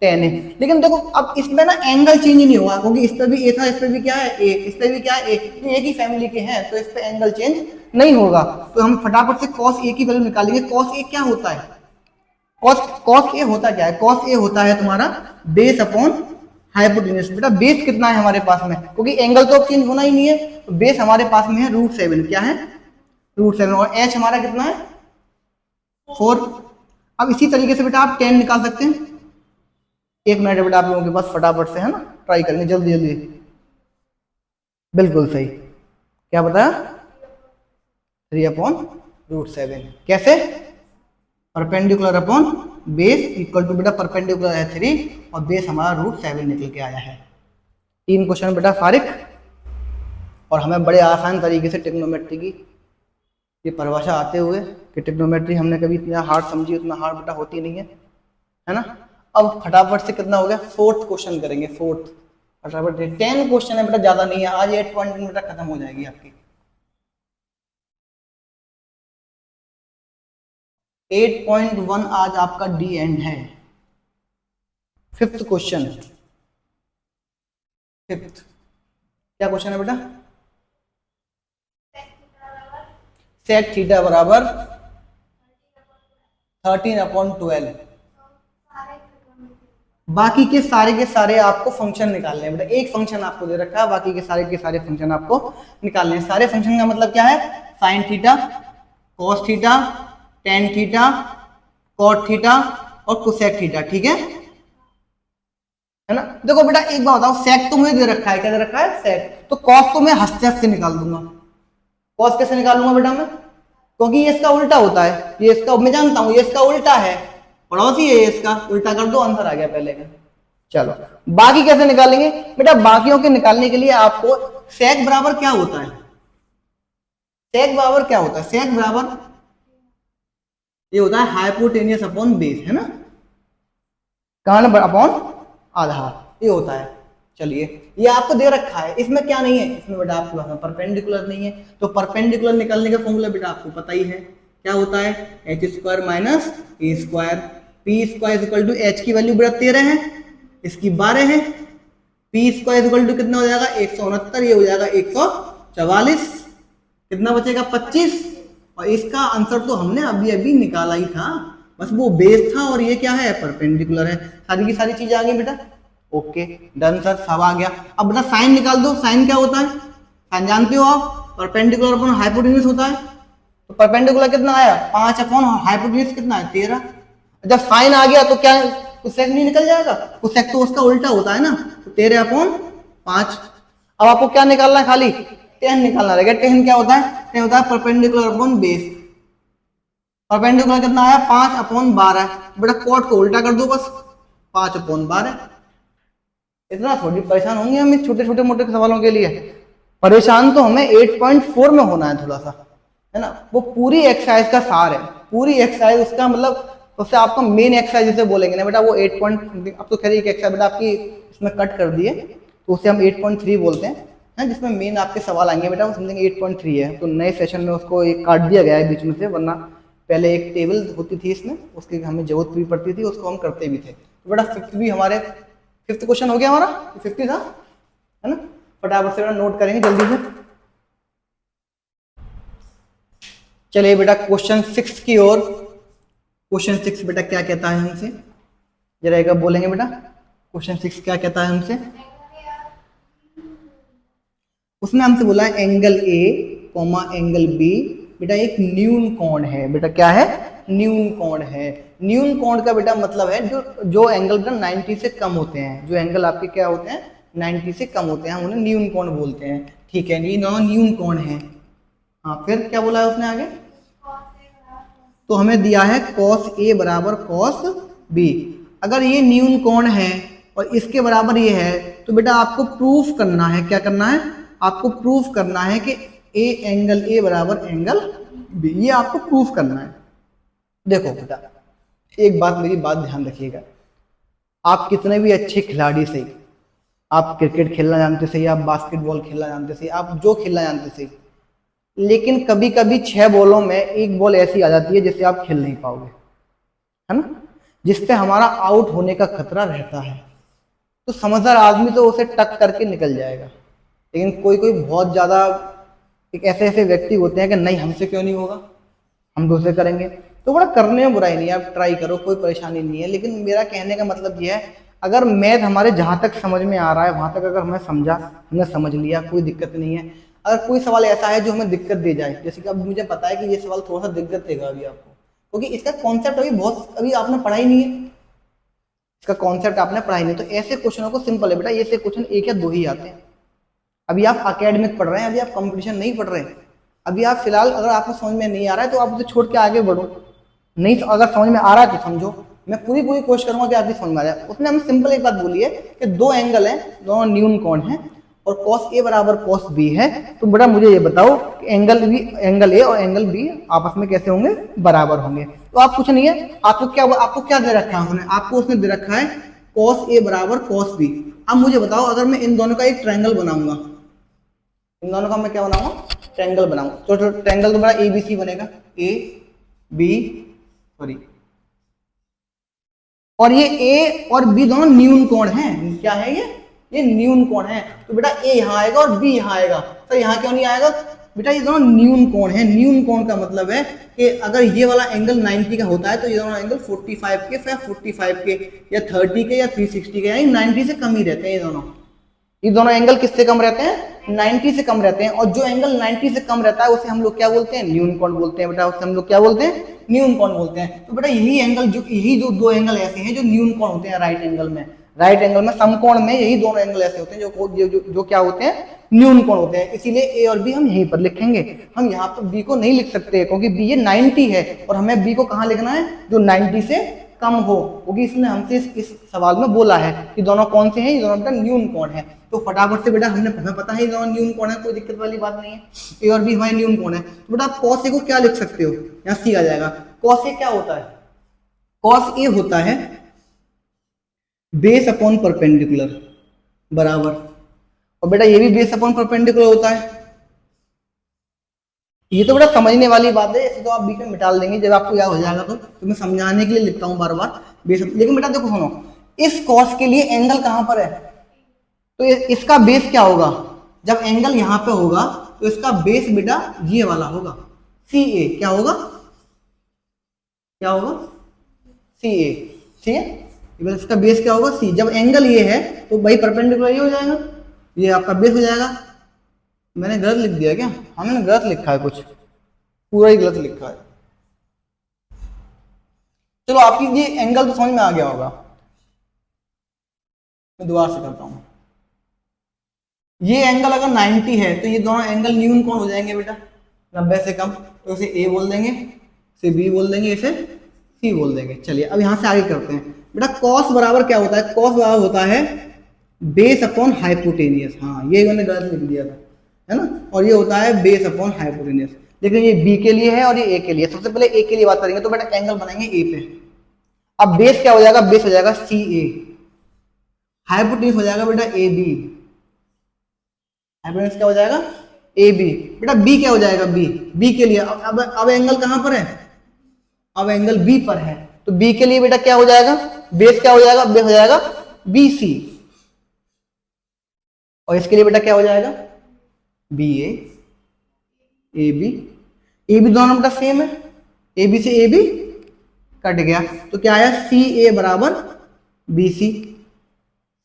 tan a। लेकिन देखो अब इसमें ना एंगल चेंज नहीं हुआ, क्योंकि इस पे भी ए था, इस पे भी क्या है? ए, इस पे भी क्या है? ए, एक ही फैमिली के हैं, तो इस पे एंगल चेंज नहीं होगा। तो हम फटाफट से cos a की वैल्यू निकालेंगे। cos a क्या होता है? cos a होता क्या है? cos a होता है तुम्हारा बेस अपॉन हाइपोटेन्यूज। बेटा बेस कितना है हमारे पास में? क्योंकि एंगल तो चेंज होना ही नहीं है, तो बेस हमारे पास में है √7। क्या है? √7। और h हमारा कितना है? 4। अब इसी तरीके से बेटा आप tan निकाल सकते हैं। 1 मिनट बेटा आप लोगों के पास, फटाफट से, है ना, ट्राई करेंगे जल्दी जल्दी। बिल्कुल सही। क्या बताया? 3/√7। कैसे? Perpendicular upon base equal to, बेटा परपेंडिकुलर है 3 और बेस हमारा √7 निकल के आया है। 3 क्वेश्चन बेटा फारिक, और हमें बड़े आसान तरीके से ट्रिग्नोमेट्री की ये परिभाषा आते हुए कि ट्रिग्नोमेट्री हमने कभी इतना हार्ड समझी, उतना हार्ड बेटा होती नहीं है ना। अब फटाफट से कितना हो गया? 4th क्वेश्चन करेंगे। 4th फटाफट 10 क्वेश्चन है बेटा, ज्यादा नहीं है। आज 8 पॉइंट बेटा खत्म हो जाएगी आपकी। 8.1 आज आपका डी एंड है। 5th question. 5th क्या क्वेश्चन है बेटा? सेक थीटा बराबर 13/12। बाकी के सारे आपको फंक्शन निकालने हैं बेटा। एक फंक्शन आपको दे रखा है, बाकी के सारे फंक्शन आपको निकालने हैं। सारे फंक्शन का मतलब क्या है? Sine theta, cos theta, tan theta, cot theta और कोसेक थीटा। ठीक है ना? देखो बेटा एक बात बताओ, सेक तो मुझे दे रखा है, क्या दे रखा है? सेक। तो कॉस तो मैं हंसते हंसते निकाल दूंगा। कॉस कैसे निकालूंगा बेटा मैं? क्योंकि ये इसका उल्टा होता है, ये इसका, मैं जानता हूं ये इसका उल्टा है, पड़ोसी है इसका, उल्टा कर दो, आंसर आ गया पहले का। चलो बाकी कैसे निकालेंगे बेटा? बाकियों के निकालने के लिए आपको सेक बराबर क्या होता है? सेक बराबर क्या होता है? सेक बराबर ये होता है हाइपोटेनियस अपॉन बेस, है ना, कान अपॉन आधार, ये होता है। चलिए ये आपको दे रखा है, इसमें क्या नहीं है? इसमें बेटा आपके पास में परपेंडिकुलर नहीं है, तो परपेंडिकुलर निकालने का फॉर्मूला बेटा आपको पता ही है, क्या होता है? H square minus A square. P square equal to H की वैल्यू बेटा 13 है, इसकी 12 है। पी स्क्वायर इक्वल टू कितना हो जाएगा? 169, ये हो जाएगा 144। कितना बचेगा? 25। और इसका आंसर तो हमने अभी अभी निकाला ही था, बस वो बेस था और ये क्या है? परपेंडिकुलर है। सारी की सारी चीज आ गई बेटा। ओके डन सर, सब आ गया। अब बेटा साइन निकाल दो। साइन क्या होता है? साइन जानते हो आप? परपेंडिकुलर अपॉन हाइपोटेन्यूज होता है। तो परपेंडिकुलर कितना आया? 5 अपॉन हाइपोटेन्यूज कितना है? 13। जब साइन आ गया तो क्या कोसेक नहीं निकल जाएगा? कोसेक तो उसका उल्टा होता है ना, तो 13/5। अब आपको क्या निकालना है? खाली टेन निकालना रहेगा। टेन क्या होता है? टेन होता है परपेंडिकुलर अपॉन बेस। परपेंडिकुलर कितना आया? 5/12। बेटा कॉट को उल्टा कर दो बस, 5/12। इतना थोड़ी परेशान होंगे हम इस छोटे छोटे मोटे सवालों के लिए। परेशान तो हमें 8.4 में होना है थोड़ा सा, है ना। वो पूरी एक्सरसाइज का सार है, पूरी एक्सरसाइज उसका मतलब सबसे आपका मेन एक्सरसाइज जिसे बोलेंगे ना बेटा, वो 8 पॉइंट, अब तो खैर एक एक्सरसाइज बेटा आपकी इसमें कट कर दिए, तो उसे हम 8.3 बोलते हैं, जिसमें मेन आपके सवाल आएंगे बेटा, वो समझेंगे 8.3 है। तो नए सेशन में उसको एक काट दिया गया है बीच में से, वरना पहले एक टेबल होती थी इसमें, उसकी हमें जरूरत भी पड़ती थी, उसको हम करते भी थे। तो बेटा फिफ्थ भी हमारे, फिफ्थ क्वेश्चन हो गया हमारा, 50 था, है ना। फटाफट से नोट करेंगे जल्दी से। चलिए बेटा क्वेश्चन 6 की ओर। क्वेश्चन 6 बेटा क्या कहता है हमसे, जरा एक बोलेंगे बेटा। क्वेश्चन 6 क्या कहता है हमसे, उसने हमसे बोला है angle A comma angle B बेटा एक न्यून कोण है। बेटा क्या है, न्यून कोण है। न्यून कोण का बेटा मतलब है जो जो एंगल बेटा 90 से कम होते हैं, जो एंगल आपके क्या होते हैं 90 से कम होते हैं, हम उन्हें न्यून कोण बोलते हैं। ठीक है, ये दोनों न्यून कोण है। हाँ फिर क्या बोला है उसने आगे, तो हमें दिया है cos A बराबर cos B। अगर ये न्यून कोण है और इसके बराबर ये है तो बेटा आपको प्रूफ करना है, क्या करना है, आपको प्रूफ करना है कि ए एंगल ए बराबर एंगल बी, ये आपको प्रूफ करना है। देखो बेटा एक बात, मेरी बात ध्यान रखिएगा, आप कितने भी अच्छे खिलाड़ी से, आप क्रिकेट खेलना जानते से, आप बास्केटबॉल खेलना जानते से, आप जो खेलना जानते से, लेकिन कभी कभी 6 बॉलों में एक बॉल ऐसी आ जाती है जिससे आप खेल नहीं पाओगे, है ना, जिससे हमारा आउट होने का खतरा रहता है। तो समझदार आदमी तो उसे टक करके निकल जाएगा, लेकिन कोई कोई बहुत ज्यादा एक ऐसे ऐसे व्यक्ति होते हैं कि नहीं हमसे क्यों नहीं होगा, हम दूसरे करेंगे। तो बड़ा करने में बुराई नहीं है, आप ट्राई करो, कोई परेशानी नहीं है। लेकिन मेरा कहने का मतलब यह है, अगर मैथ हमारे जहां तक समझ में आ रहा है वहां तक अगर हमें समझा, हमने समझ लिया, कोई दिक्कत नहीं है। अगर कोई सवाल ऐसा है जो हमें दिक्कत दे जाए, जैसे कि अब मुझे पता है कि ये सवाल थोड़ा सा दिक्कत देगा अभी आपको, क्योंकि इसका कॉन्सेप्ट अभी आपने पढ़ा ही नहीं है, इसका कॉन्सेप्ट आपने पढ़ा ही नहीं। तो ऐसे क्वेश्चनों को सिंपल है बेटा, ऐसे क्वेश्चन 1 या 2 ही आते हैं। अभी आप अकेडमिक पढ़ रहे हैं, अभी आप कंपटीशन नहीं पढ़ रहे हैं, अभी आप फिलहाल अगर आपको समझ में नहीं आ रहा है तो आप उसे छोड़ के आगे बढ़ो, नहीं अगर समझ में आ रहा है तो समझो, मैं पूरी पूरी कोशिश करूंगा कि आपकी समझ में आ जाए। उसने हमें सिंपल एक बात बोली है कि दो एंगल हैं, दोनों न्यून कोण हैं और cos A बराबर cos B है। तो बेटा मुझे ये बताओ कि एंगल A और एंगल B आपस में कैसे होंगे, बराबर होंगे। तो आप कुछ नहीं है, आपको क्या दे रखा है उसने, आपको उसने दे रखा है cos A बराबर cos B। अब मुझे बताओ अगर मैं इन दोनों का एक ट्रायंगल बनाऊंगा, इन दोनों का मैं क्या बनाऊंगा, ट्रायंगल बनाऊंगा, तो ट्रायंगल तो बड़ा ABC बनेगा, ए बी सॉरी, और ये ए और बी दोनों न्यून कोण हैं। क्या है ये न्यून कोण है। तो बेटा ए यहां आएगा और बी यहां आएगा, तो यहां क्यों नहीं आएगा बेटा, ये दोनों न्यून कोण है। न्यून कोण का मतलब है कि अगर ये वाला एंगल 90 का होता है तो ये दोनों एंगल 45 के, फिर 45 के या 30 के या 360 के, यानी 90 से कम ही रहते हैं ये दोनों एंगल किससे कम रहते हैं, 90 से कम रहते हैं। और जो एंगल 90 से कम रहता है उसे हम लोग क्या बोलते हैं, न्यून कोण बोलते हैं बेटा, उसे हम लोग क्या बोलते हैं, न्यून कोण बोलते हैं। तो बेटा यही जो दो एंगल ऐसे हैं जो न्यून कोण होते हैं राइट एंगल में समकोण में यही दोनों एंगल ऐसे होते हैं जो क्या होते हैं, न्यून कोण होते हैं। इसीलिए ए और बी हम यहीं पर लिखेंगे, हम यहाँ पर बी को नहीं लिख सकते क्योंकि बी ये 90 है और हमें बी को कहाँ लिखना है, जो 90 से कम हो, क्योंकि इसने हमसे इस सवाल में बोला है कि दोनों कौन से हैं, ये दोनों बेटा न्यून कोण है। तो फटाफट से बेटा हमें पता है ये दोनों न्यून कोण है, कोई दिक्कत वाली बात नहीं है, ए और बी हमारे न्यून कोण है। तो बेटा आप cos a को क्या लिख सकते हो, यहाँ सी आ जाएगा। cos a क्या होता है, cos a होता है बेस अपॉन परपेंडिकुलर बराबर, और बेटा ये भी बेस अपॉन परपेंडिकुलर होता है। ये तो बड़ा समझने वाली बात है, ऐसे तो आप बीच में मिटाल देंगे, जब आपको याद हो जाएगा तो मैं समझाने के लिए लिखता हूँ बार बार बेस। लेकिन बेटा देखो सुनो, इस cos के लिए एंगल कहां पर है, तो इसका बेस क्या होगा, जब एंगल यहां पे होगा तो इसका बेस बेटा ये वाला होगा, सी ए। क्या होगा, सी ए, इसका बेस क्या होगा, सी। जब एंगल ये है तो भाई परपेंडिकुलर ये हो जाएगा, ये आपका बेस हो जाएगा। मैंने गलत लिख दिया क्या, हाँ मैंने गलत लिखा है, कुछ पूरा ही गलत लिखा है। चलो आपकी ये एंगल तो समझ में आ गया होगा, मैं दोबारा से करता हूं। ये एंगल अगर 90 है तो ये दोनों एंगल न्यून कोण हो जाएंगे बेटा, 90 से कम, तो इसे ए बोल देंगे, इसे बी बोल देंगे, इसे सी बोल देंगे। चलिए अब यहां से आगे करते हैं बेटा। cos बराबर क्या होता है, cos बराबर होता है बेस अपॉन हाइपोटेनियस। हाँ ये मैंने गलत लिख दिया था, है ना, और ये होता है बेस अपॉन हाइपोटेनियस। लेकिन ये बी के लिए है और ये ए के लिए। सबसे पहले ए के लिए बात करेंगे, तो बेटा एंगल बनाएंगे ए पे। अब बेस क्या हो जाएगा, बेस हो जाएगा सी ए, हाइपोटेनियस हो जाएगा बेटा ए बी, हाइपोटेनियस क्या हो जाएगा, ए बी। बेटा बी क्या हो जाएगा, बी के लिए अब एंगल कहां पर है, अब एंगल बी पर है, तो बी के लिए बेटा क्या हो जाएगा, बेस क्या हो जाएगा, बेस हो जाएगा बी सी, और इसके लिए बेटा क्या हो जाएगा, बी ए बी दोनों बेटा सेम है, ए बी से ए बी कट गया, तो क्या आया सी ए बराबर बी सी।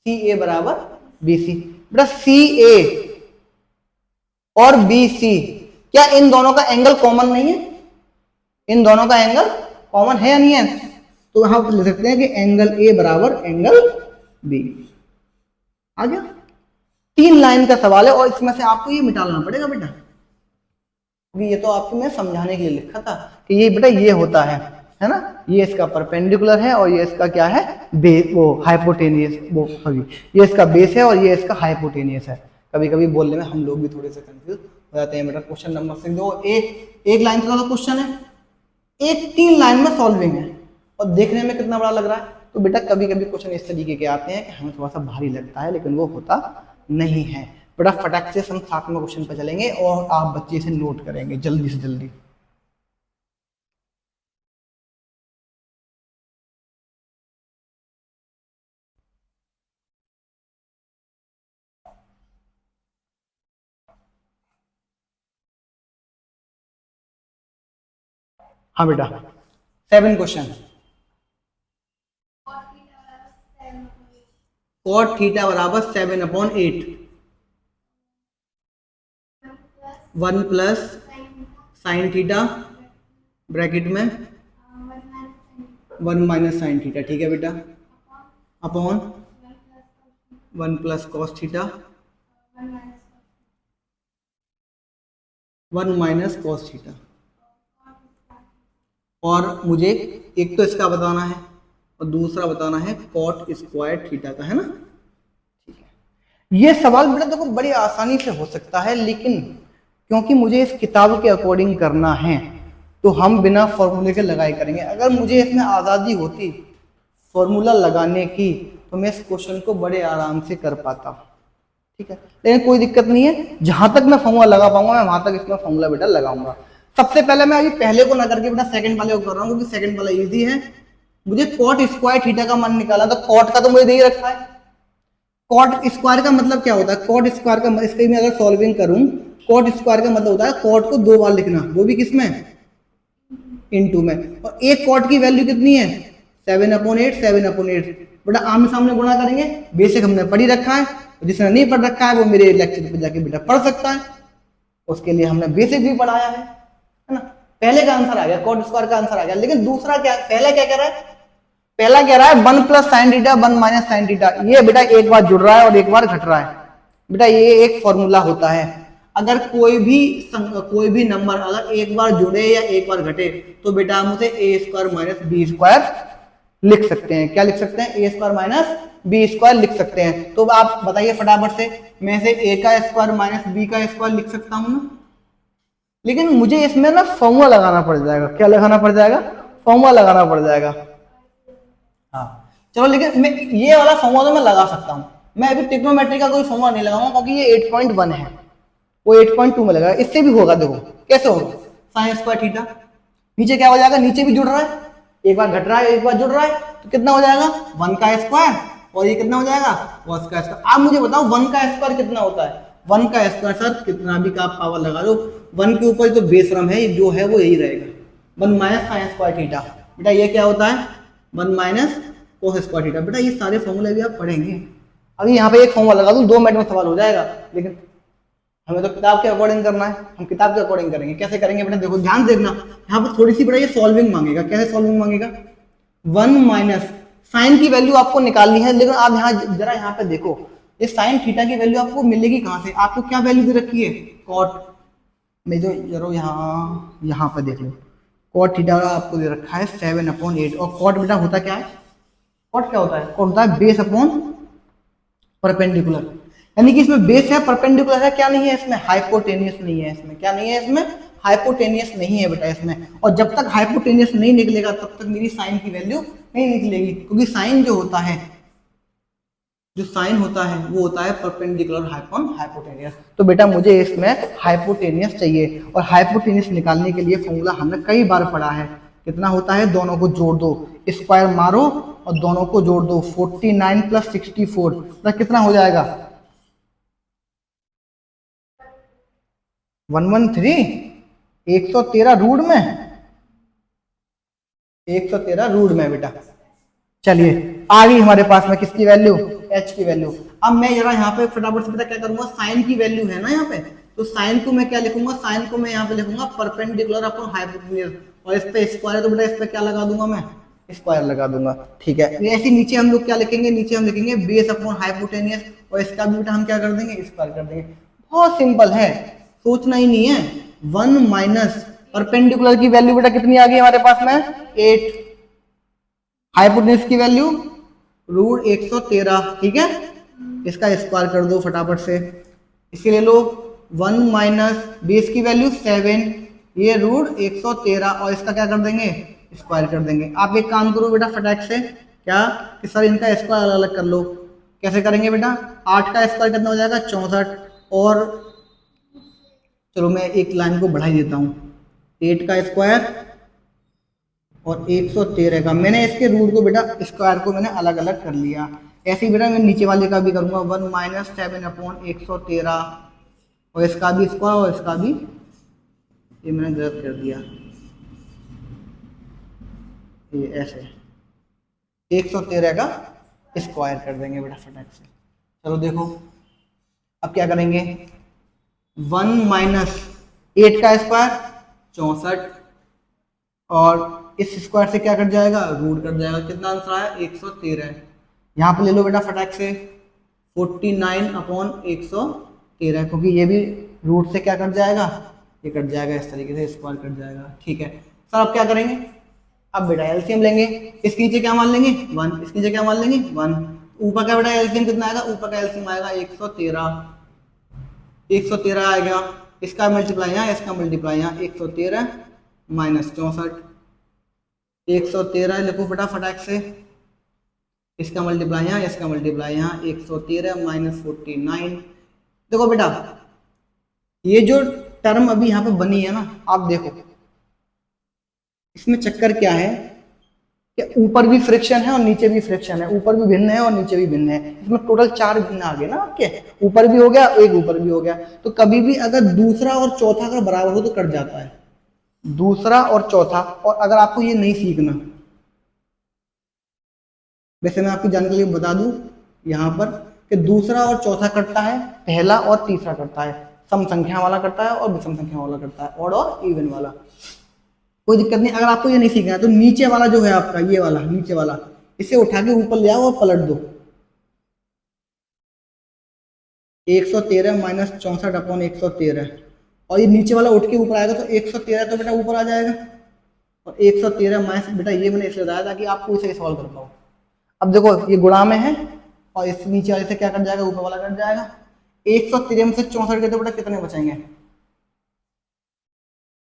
सी ए बराबर बी सी। बेटा सी ए और बी सी, क्या इन दोनों का एंगल कॉमन नहीं है? इन दोनों का एंगल कॉमन है या नहीं है? तो हम लिख सकते हैं कि एंगल ए बराबर एंगल बी। आ गया? 3 लाइन का सवाल है और इसमें से आपको ये मिटाना पड़ेगा बेटा, क्योंकि ये तो आपको मैं समझाने के लिए लिखा था कि ये बेटा ये होता है ना, ये इसका परपेंडिकुलर है और ये इसका क्या है, बेस, वो हाइपोटेनियस, वो सॉरी ये इसका बेस है और ये इसका हाइपोटेनियस है। कभी कभी बोलने में हम लोग भी थोड़े से कंफ्यूज हो जाते हैं बेटा। क्वेश्चन नंबर 6 दो, एक लाइन का क्वेश्चन है, एक 3 लाइन में सॉल्विंग है और देखने में कितना बड़ा लग रहा है। तो बेटा कभी कभी क्वेश्चन इस तरीके के आते हैं कि हमें थोड़ा सा भारी लगता है, लेकिन वो होता नहीं है। बेटा फटाक से हम 7वें क्वेश्चन पर चलेंगे और आप बच्चे से नोट करेंगे जल्दी से जल्दी। हाँ बेटा 7 क्वेश्चन। cot थीटा बराबर 7/8, 1 प्लस साइन थीटा ब्रैकेट में 1 माइनस साइन थीटा, ठीक है बेटा, upon 1 plus cos theta 1 minus cos theta. और मुझे एक तो इसका बताना है और दूसरा बताना है कॉट स्क्वायर थीटा का, है ना। ठीक है, ये सवाल बेटा देखो बड़ी आसानी से हो सकता है, लेकिन क्योंकि मुझे इस किताब के अकॉर्डिंग करना है तो हम बिना फॉर्मूले के लगाए करेंगे। अगर मुझे इसमें आज़ादी होती फॉर्मूला लगाने की तो मैं इस क्वेश्चन को बड़े आराम से कर पाता, ठीक है, लेकिन कोई दिक्कत नहीं है। जहां तक मैं फॉर्मूला लगा पाऊंगा मैं वहां तक इसमें फॉर्मूला बेटा लगाऊंगा। सबसे पहले मैं अभी पहले को ना करके बेटा सेकंड वाले को कर रहा हूँ, क्योंकि सेकंड वाला इजी है। मुझे कॉट स्क्वायर थीटा का मान निकाला, तो कॉट का तो मुझे दे ही रखा है। कॉट स्क्वायर का मतलब क्या होता है? कॉट स्क्वायर का इसके मैं अगर सॉल्विंग करूं, कॉट स्क्वायर का मतलब होता है कॉट को 2 बार लिखना, वो भी किसमें, इनटू में। और एक कॉट की वैल्यू कितनी है, 7/8, 7/8। बेटा आमने सामने गुणा करेंगे, बेसिक हमने पढ़ी रखा है, जिसने नहीं पढ़ रखा है वो मेरे लेक्चर पे जाके बेटा पढ़ सकता है, उसके लिए हमने बेसिक भी पढ़ाया है ना। पहले का आंसर आ गया, कॉट स्क्वायर का आंसर आ गया। लेकिन दूसरा क्या, पहला क्या कह रहा है? पहला कह रहा है 1 plus sine theta 1 minus sine theta. ये बेटा एक बार जुड़ रहा है और एक बार घट रहा है। बेटा ये एक फॉर्मूला होता है, अगर कोई भी नंबर अगर एक बार जुड़े या एक बार घटे तो बेटा हम उसे ए स्क्वायर माइनस बी स्क्वायर लिख सकते हैं। क्या लिख सकते हैं? ए स्क्वायर माइनस बी स्क्वायर लिख सकते हैं। तो आप बताइए फटाफट से, मैं इसे ए का स्क्वायर माइनस बी का स्क्वायर लिख सकता हूं ना। लेकिन मुझे इसमें ना फॉर्मूला लगाना पड़ जाएगा। क्या लगाना पड़ जाएगा? फॉर्मूला लगाना पड़ जाएगा। हाँ चलो, लेकिन मैं ये वाला फॉर्मूला तो मैं लगा सकता हूँ। मैं अभी ट्रिग्नोमेट्री का कोई फॉर्मूला नहीं लगाऊंगा, क्योंकि ये 8.1 है, वो 8.2 में लगा। इससे भी होगा, देखो कैसे होगा, साइन स्क्वायर थीटा, नीचे क्या हो जाएगा, नीचे भी जुड़ रहा है, एक बार घट रहा है एक बार जुड़ रहा है, तो कितना हो जाएगा 1 का स्क्वायर, और ये कितना हो जाएगा cos का स्क्वायर। आप मुझे बताओ 1 का स्क्वायर कितना होता है? 1 का स्क्वायर सर कितना भी का आप पावर लगा लो, 1 के ऊपर तो बेसरम है जो है वो यही रहेगा, 1 माइनस साइन स्क्वायर थीटा। बेटा ये क्या होता है? 1 माइनस कोस स्क्वायर थीटा। बेटा ये सारे फॉर्मूले भी आप पढ़ेंगे। अभी यहाँ पे एक फॉर्मूला लगा दूं 2 मिनट में सवाल हो जाएगा, लेकिन हमें तो किताब के अकॉर्डिंग करना है, हम किताब के अकॉर्डिंग करेंगे। कैसे करेंगे बेटा? देखो ध्यान देखना, यहाँ पर थोड़ी सी बेटा ये सॉल्विंग मांगेगा। कैसे सॉल्विंग मांगेगा? 1 माइनस साइन की वैल्यू आपको निकालनी है, लेकिन आप यहाँ जरा यहाँ पे देखो, ये साइन थीटा की वैल्यू आपको मिलेगी कहाँ से? आपको क्या वैल्यू दे रखी है? कॉट में जो जरो यहाँ पे देख लो, कॉट थीटा आपको दे रखा है 7/8। और कॉट बेटा होता क्या है? कॉट क्या होता है? कॉट होता है बेस अपॉन परपेंडिकुलर, यानी कि इसमें बेस है, परपेंडिकुलर है, क्या नहीं है इसमें? हाइपोटेनियस नहीं है इसमें। क्या नहीं है इसमें? हाइपोटेनियस नहीं है बेटा इसमें। और जब तक हाइपोटेनियस नहीं निकलेगा तब तक मेरी साइन की वैल्यू नहीं निकलेगी, क्योंकि साइन जो होता है, जो साइन होता है वो होता है परपेंडिकुलर हाइपोन हाइपोटेनियस। तो बेटा मुझे इसमें हाइपोटेनियस चाहिए, और हाइपोटेनियस निकालने के लिए फॉर्मूला हमने कई बार पढ़ा है। कितना होता है? दोनों को जोड़ दो, स्क्वायर मारो और दोनों को जोड़ दो, 49 प्लस 64 तो कितना हो जाएगा? 113, 113 रूट में, 113 रूट में बेटा। चलिए आ गई हमारे पास में किसकी वैल्यू, एच की वैल्यू। अब मैं जरा यहाँ पे फटाफट से पता क्या करूंगा, साइन की वैल्यू है ना यहाँ पे, तो साइन को मैं क्या लिखूंगा, साइन को मैं यहाँ पे लिखूंगा परपेंडिकुलर अपॉन हाइपोटेन्यूज, और इस पे स्क्वायर है तो बेटा इस पे क्या लगा दूंगा मैं, स्क्वायर लगा दूंगा। ठीक है, ऐसे नीचे हम लोग क्या लिखेंगे, नीचे हम लिखेंगे बेस अपॉन हाइपोटेनियस, और इसका भी बेटा हम क्या कर देंगे, स्क्वायर कर देंगे। बहुत सिंपल है, सोचना ही नहीं है। 1 माइनस परपेंडिकुलर की वैल्यू बेटा कितनी आ गई हमारे पास में, 8, हाइपोटेन्यूज की वैल्यू √113। ठीक है, इसका स्क्वायर कर दो फटाफट से, इसके ले लो 1 माइनस बेस की वैल्यू 7, ये √113, और इसका क्या कर देंगे, स्क्वायर कर देंगे। आप एक काम करो बेटा फटाक से, क्या कि सर इनका स्क्वायर अलग अलग कर लो। कैसे करेंगे बेटा, 8 का स्क्वायर कितना हो जाएगा, 64, और चलो मैं एक लाइन को बढ़ा ही देता हूँ, 8 का स्क्वायर और 113 का, मैंने इसके रूट को बेटा स्क्वायर को मैंने अलग अलग कर लिया। ऐसे ही बेटा मैं नीचे वाले का भी करूंगा, 1 माइनस 7 अपॉन 113, और इसका भी स्क्वायर और इसका भी, ये मैंने गलत कर दिया, ये ऐसे 113 का स्क्वायर कर देंगे बेटा फटाक से। चलो देखो अब क्या करेंगे, 1 माइनस 8 का स्क्वायर 64, और इस स्क्वायर से क्या कट जाएगा, रूट कट जाएगा, कितना आंसर आया 113। यहाँ पे ले लो बेटा फटाक से 49 अपॉन 113, क्योंकि ये भी रूट से क्या कट जाएगा, ये कट जाएगा, इस तरीके से स्क्वायर कट जाएगा। ठीक है सर, अब क्या करेंगे, अब बेटा एलसीएम लेंगे, इसके नीचे क्या मान लेंगे 1, इसके नीचे क्या मान लेंगे 1, ऊपर का बेटा एलसीएम कितना आएगा, ऊपर का एलसीएम आएगा 113 आएगा, इसका मल्टीप्लाई यहाँ, इसका मल्टीप्लाई यहाँ, 113 माइनस 64, 113 लिखो बेटा फटाक से, इसका मल्टीप्लाई यहाँ, इसका मल्टीप्लाई यहाँ, 113 माइनस 49। देखो बेटा ये जो टर्म अभी यहाँ पे बनी है ना, आप देखो इसमें चक्कर क्या है कि ऊपर भी फ्रिक्शन है और नीचे भी फ्रिक्शन है, ऊपर भी भिन्न है और नीचे भी भिन्न है, इसमें टोटल 4 भिन्न आ गए ना आपके, ऊपर भी हो गया, एक ऊपर भी हो गया। तो कभी भी अगर दूसरा और चौथा का बराबर हो तो कट जाता है, दूसरा और चौथा। और अगर आपको ये नहीं सीखना, वैसे मैं आपकी जानकारी के लिए बता दूं यहाँ पर कि दूसरा और चौथा कटता है, पहला और तीसरा कटता है, सम संख्या वाला कटता है और विषम संख्या वाला कटता है, ऑड और इवन वाला, कोई दिक्कत नहीं। अगर आपको ये नहीं सीखना है तो नीचे वाला जो है आपका, ये वाला नीचे वाला, इसे उठा के ऊपर ले आओ और पलट दो, 113 माइनस 64 अपॉन 113, और ये नीचे वाला उठ के ऊपर आएगा तो 113 तो बेटा ऊपर आ जाएगा, और 113 माइनस बेटा ये मैंने इसलिए बताया ताकि आपको इसे सॉल्व कर पाओ। अब देखो ये गुणा में है और इस नीचे वाले से क्या कट जाएगा, ऊपर वाला कट जाएगा। 113 में से 64 के तो बेटा कितने बचेंगे,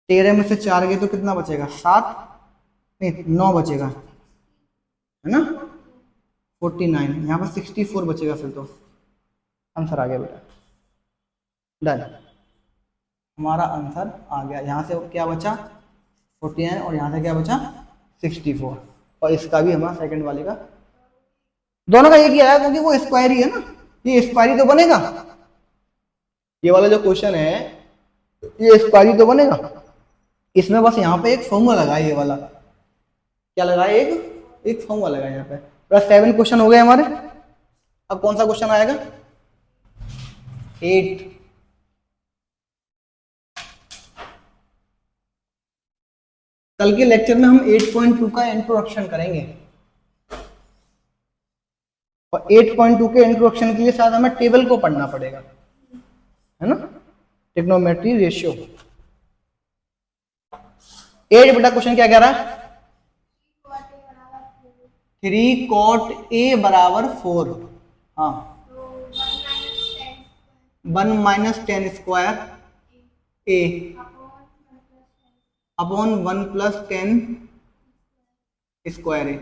13 में से 4 गए तो कितना बचेगा, 7 नहीं 9 बचेगा, है ना, 49, यहाँ पर 64 बचेगा, फिर तो आंसर आ गया बेटा, डन, हमारा आंसर आ गया। यहाँ से क्या बचा 49 और यहाँ से क्या बचा 64, और इसका भी हमारा सेकंड वाले का, दोनों का एक ही आया क्योंकि वो स्क्वायर ही है ना, ये स्क्वायर ही तो बनेगा, ये वाला जो क्वेश्चन है ये स्क्वायर ही तो बनेगा। इसमें बस यहाँ पे एक फॉर्मूला लगा है, ये वाला क्या लगा है, एक फॉर्मूला लगा है यहाँ पे। प्लस 7 क्वेश्चन हो गए हमारे। अब कौन सा क्वेश्चन आएगा, 8। कल के लेक्चर में हम 8.2 का इंट्रोडक्शन करेंगे, और 8.2 के इंट्रोडक्शन के लिए साथ हमें टेबल को पढ़ना पड़ेगा, है ना, ट्रिग्नोमेट्री रेशियो। 8 बेटा क्वेश्चन क्या कह रहा है, 3 cot A बराबर 4, हाँ 1 minus 10 square A upon 1 plus 10 square A।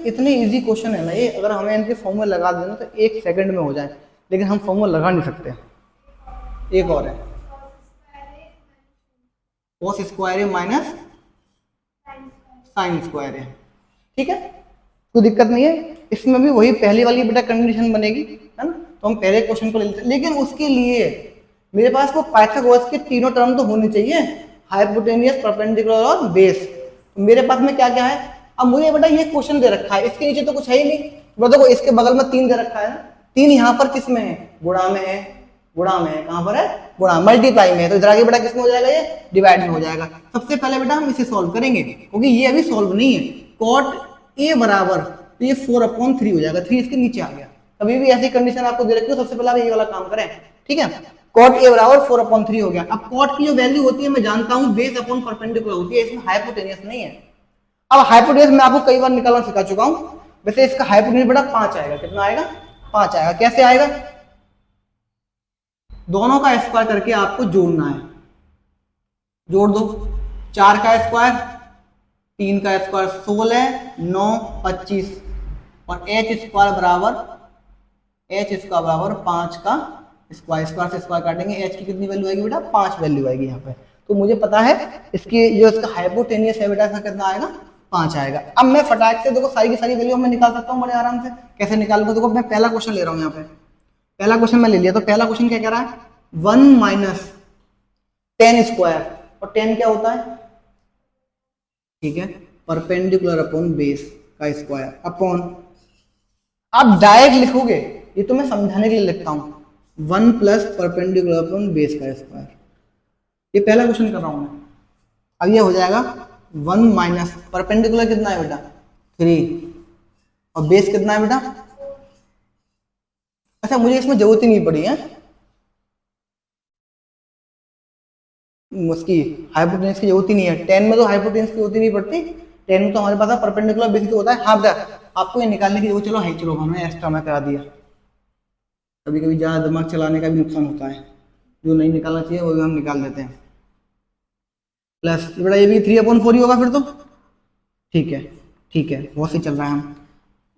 इतने इजी क्वेश्चन है ना ये, अगर हमें इनके फॉर्मूले लगा देना तो 1 सेकंड में हो जाए, लेकिन हम फॉर्मूला लगा नहीं सकते। एक और है cos square A minus sine square A, ठीक है, कोई दिक्कत नहीं है। इसमें भी वही पहली वाली बेटा कंडीशन बनेगी, है ना, तो हम पहले क्वेश्चन को ले लेते हैं, लेकिन उसके लिए मेरे पास वो पाइथागोरस के तीनों टर्म तो होने चाहिए, हाइपोटेनियस, परपेंडिकुलर और बेस। तो मेरे पास में क्या क्या है, अब मुझे बेटा ये क्वेश्चन दे रखा है, इसके नीचे तो कुछ है ही नहीं, तो देखो इसके बगल में 3 दे रखा है, 3 यहाँ पर किस में है, गुणा में है, गुणा में है, कहां पर है, गुणा, मल्टीप्लाई में है, तो इधर आगे बेटा किस में हो जाएगा, ये डिवाइड में हो जाएगा। सबसे पहले बेटा हम इसे सॉल्व करेंगे क्योंकि ये अभी सॉल्व नहीं है। कॉट ए बराबर, तो ये 4/3 हो जाएगा, 3 इसके नीचे आ गया। कभी भी ऐसी कंडीशन आपको दे रखी हो, सबसे पहले आप ये वाला काम करें, ठीक है। कॉट ए बराबर 4/3 हो गया। अब कॉट की जो वैल्यू होती है मैं जानता हूं, बेस अपॉन परपेंडिकुलर होती है, इसमें हाइपोटेनियस नहीं है। अब हाइपोटेनियस मैं आपको कई बार निकालना सिखा चुका हूं, वैसे इसका हाइपोटेनियस बेटा 5 आएगा, कितना आएगा, 5 आएगा। कैसे आएगा, दोनों का स्क्वायर करके आपको जोड़ना है, जोड़ दो, 4 का स्क्वायर, 3 का स्क्वायर 16, 9 25 और एच स्क्वायर बराबर 5 का स्क्वायर, स्क्वायर से स्क्वायर काटेंगे, एच की कितनी वैल्यू आएगी बेटा, 5 वैल्यू आएगी यहाँ पे। तो मुझे पता है इसकी जो इसका हाइपोटेनियस है बेटा, इसका कितना आएगा, 5 आएगा। अब मैं फटाक से देखो सारी की सारी वैल्यू मैं निकाल सकता हूँ बड़े आराम से। कैसे निकालूंगा, देखो मैं पहला क्वेश्चन ले रहा हूँ यहाँ पे, पहला क्वेश्चन मैं ले लिया, तो पहला क्वेश्चन क्या कह रहा है, 1 माइनस 10 स्क्वायर, और 10 क्या होता है, ठीक है, परपेंडिकुलर अपॉन बेस का स्क्वायर अपॉन, आप डायरेक्ट लिखोगे, ये तो मैं समझाने के लिए लिखता हूं, 1 प्लस परपेंडिकुलर अपॉन बेस का स्क्वायर। ये पहला क्वेश्चन कर रहा हूं मैं। अब ये हो जाएगा 1 माइनस परपेंडिकुलर कितना है बेटा, 3, और बेस कितना है बेटा, अच्छा मुझे इसमें जरूरत ही नहीं पड़ी है, उसकी हाइपोटेनस की जरूरत ही नहीं है, 10 में तो हाइपोटेनस की जरूरत ही नहीं पड़ती, 10 में तो हमारे पास परपेंडिकुलर बेसिस तो होता है। हाँ बेटा आपको ये निकालने की जरूरत, चलो है, चलो हमने एक्स्ट्रा में करा दिया, कभी कभी ज़्यादा दिमाग चलाने का भी नुकसान होता है, जो नहीं निकालना चाहिए वो भी हम निकाल देते हैं। प्लस बेटा ये भी 3/4 ही होगा फिर तो, ठीक है, ठीक है, बहुत सही चल रहा है। हम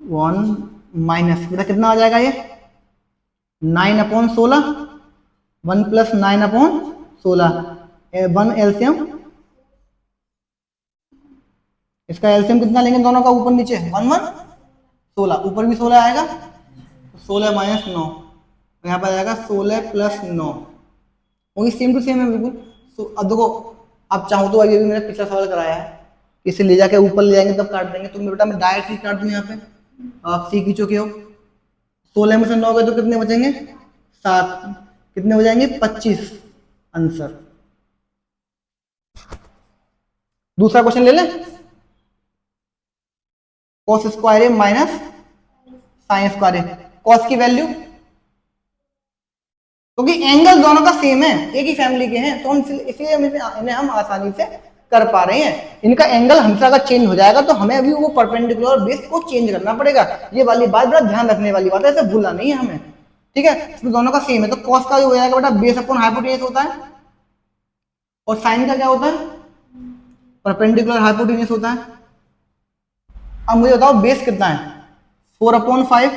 1 माइनस बेटा कितना आ जाएगा, ये 9/16, 1 प्लस 9/16, 1 एलसीएम, इसका एलसीएम कितना लेंगे दोनों का, ऊपर नीचे 1 1 16, ऊपर भी 16 आएगा, 16 माइनस 9, यहाँ पर आएगा 16 प्लस 9, वही सेम टू सेम है बिल्कुल। तो अब देखो, आप चाहो तो अभी मैंने पिछला सवाल कराया है, इसे ले जाके ऊपर ले जाएंगे तब काट देंगे, तो बेटा मैं डायरेक्ट ही काट दूं यहाँ पे, आप सी की चुके हो, 16 में से 9 गए तो कितने बचेंगे, 7, कितने हो जाएंगे, 25 आंसर। दूसरा क्वेश्चन ले लें, कॉस स्क्वायर ए माइनस साइन स्क्वायर ए, कॉस की वैल्यू, क्योंकि एंगल दोनों का सेम है, एक ही फैमिली के हैं, तो हम इसलिए इन्हें हम आसानी से कर पा रहे हैं। इनका एंगल हमेशा अगर चेंज हो जाएगा तो हमें अभी वो परपेंडिकुलर बेस को चेंज करना पड़ेगा, ये वाली बात बड़ा ध्यान रखने वाली बात है, ऐसे भूलना नहीं है हमें, ठीक है। इसमें दोनों का सेम है, तो कॉस का जो हो जाएगा बेटा बेस अपॉन हाइपोटेनस होता है, और साइन का क्या होता है, परपेंडिकुलर हाइपोटेनस होता है। अब मुझे बताओ बेस कितना है, 4/5।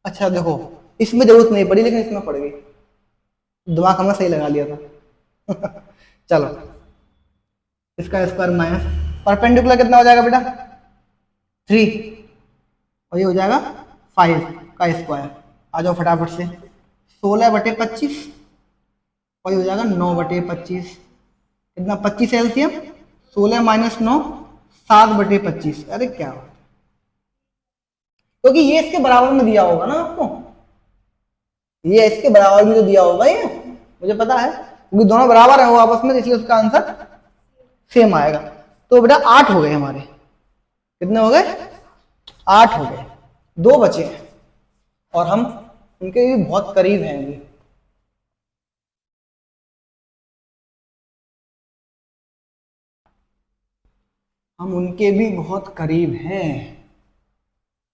अच्छा देखो इसमें जरूरत नहीं पड़ी, लेकिन इसमें पड़ गई, दिमाग हमने सही लगा लिया था चलो, इसका स्क्वायर माइनस परपेंडिकुलर कितना हो जाएगा बेटा, 3, और ये हो जाएगा 5 का स्क्वायर। आ जाओ फटाफट से, 16/25, और ये हो जाएगा 9/25, कितना, 25 एलसीएम, 16 माइनस 9, 7/25। अरे क्या, क्योंकि ये इसके बराबर में दिया होगा ना आपको, ये इसके बराबर में तो दिया होगा, ये मुझे पता है, क्योंकि दोनों बराबर है वो आपस में, इसलिए उसका आंसर सेम आएगा। तो बेटा 8 हो गए हमारे, कितने हो गए, 8 हो गए, 2 बचे हैं, और हम उनके भी बहुत करीब हैं अभी। हम उनके भी बहुत करीब हैं।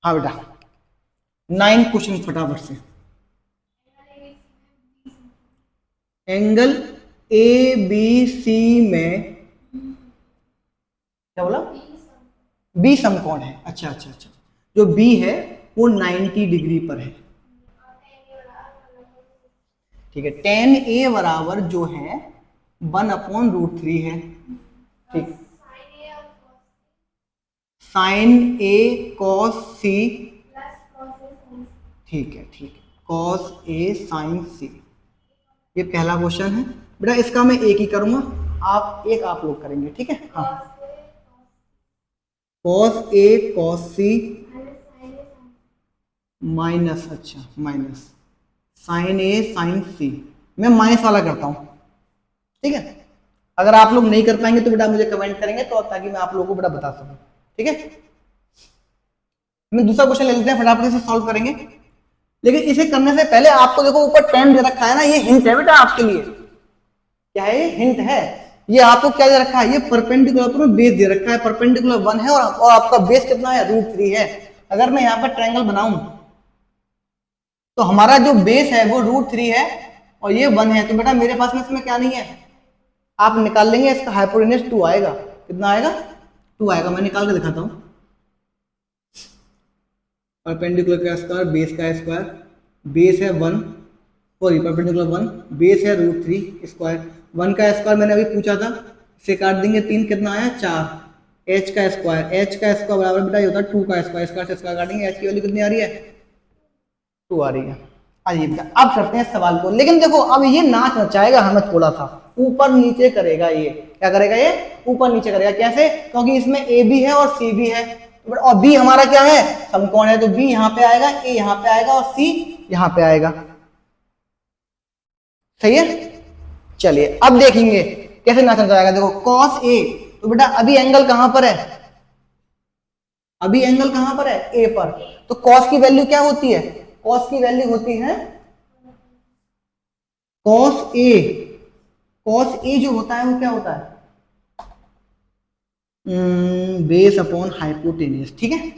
हाँ बेटा 9 क्वेश्चन फटाफट से। एंगल ए बी सी में क्या बोला, बी समकोण है, अच्छा अच्छा अच्छा, जो बी है वो 90 डिग्री पर है, ठीक है। tan a बराबर जो है 1/√3 है, ठीक, sin a cos c, ठीक है, ठीक है, cos a sin c, ये पहला क्वेश्चन है बेटा, इसका मैं एक ही करूंगा, आप एक आप लोग करेंगे, ठीक है। हाँ cos A cos C minus, अच्छा माइनस साइन ए साइन सी। मैं माइनस वाला करता हूं, ठीक है। अगर आप लोग नहीं कर पाएंगे तो बेटा मुझे कमेंट करेंगे, तो ताकि मैं आप लोगों को बेटा बता सकूं, ठीक है। मैं दूसरा क्वेश्चन ले लेते हैं, फटाफट से सॉल्व करेंगे। लेकिन इसे करने से पहले आपको देखो ऊपर टेन दे रखा है ना, ये हिंट है बेटा आपके लिए। क्या है ये? हिंट है। ये आपको क्या दे रखा है? ये परपेंडिकुलर पर बेस दे रखा है, परपेंडिकुलर 1 है और आपका बेस कितना है? √3 है। अगर मैं यहाँ पर ट्रायंगल बनाऊं तो हमारा जो बेस है वो √3 है और ये 1 है, तो बेटा मेरे पास में इसमें क्या नहीं है? आप निकाल लेंगे, इसका हाइपोटेन्यूज 2 आएगा। कितना आएगा? 2 आएगा। मैं निकाल के दिखाता हूँ। परपेंडिकुलर का स्क्वायर बेस का स्क्वायर, बेस है 1, सॉरी परपेंडिकुलर 1, बेस है √3 स्क्वायर। 1 का स्क्वायर मैंने अभी पूछा था, इसे काट देंगे 3, कितना आया? 4। एच का स्क्वायर, एच का स्क्वायर बराबर बेटा ये होता है 2 का स्क्वायर, स्क्वायर से स्क्वायर काटेंगे, एच की वैल्यू कितनी आ रही है? 2 आ रही है। आइए बेटा अब करते हैं सवाल को। लेकिन देखो अब ये नाच नचाएगा हमें, थोड़ा सा ऊपर नीचे करेगा। ये क्या करेगा? ये ऊपर नीचे करेगा। कैसे? क्योंकि इसमें ए भी है और सी भी है, और बी हमारा क्या है? समकोण है, तो बी यहाँ पे आएगा, ए यहाँ पे आएगा और सी यहाँ पे आएगा। सही है। चलिए अब देखेंगे कैसे नाच नचाएगा। देखो कॉस ए, तो बेटा अभी एंगल कहां पर है? अभी एंगल कहां पर है? ए पर। तो कॉस की वैल्यू क्या होती है? कॉस की वैल्यू होती है कॉस ए। कॉस ए जो होता है वो क्या होता है? बेस अपॉन हाइपोटेन्यूज, ठीक है।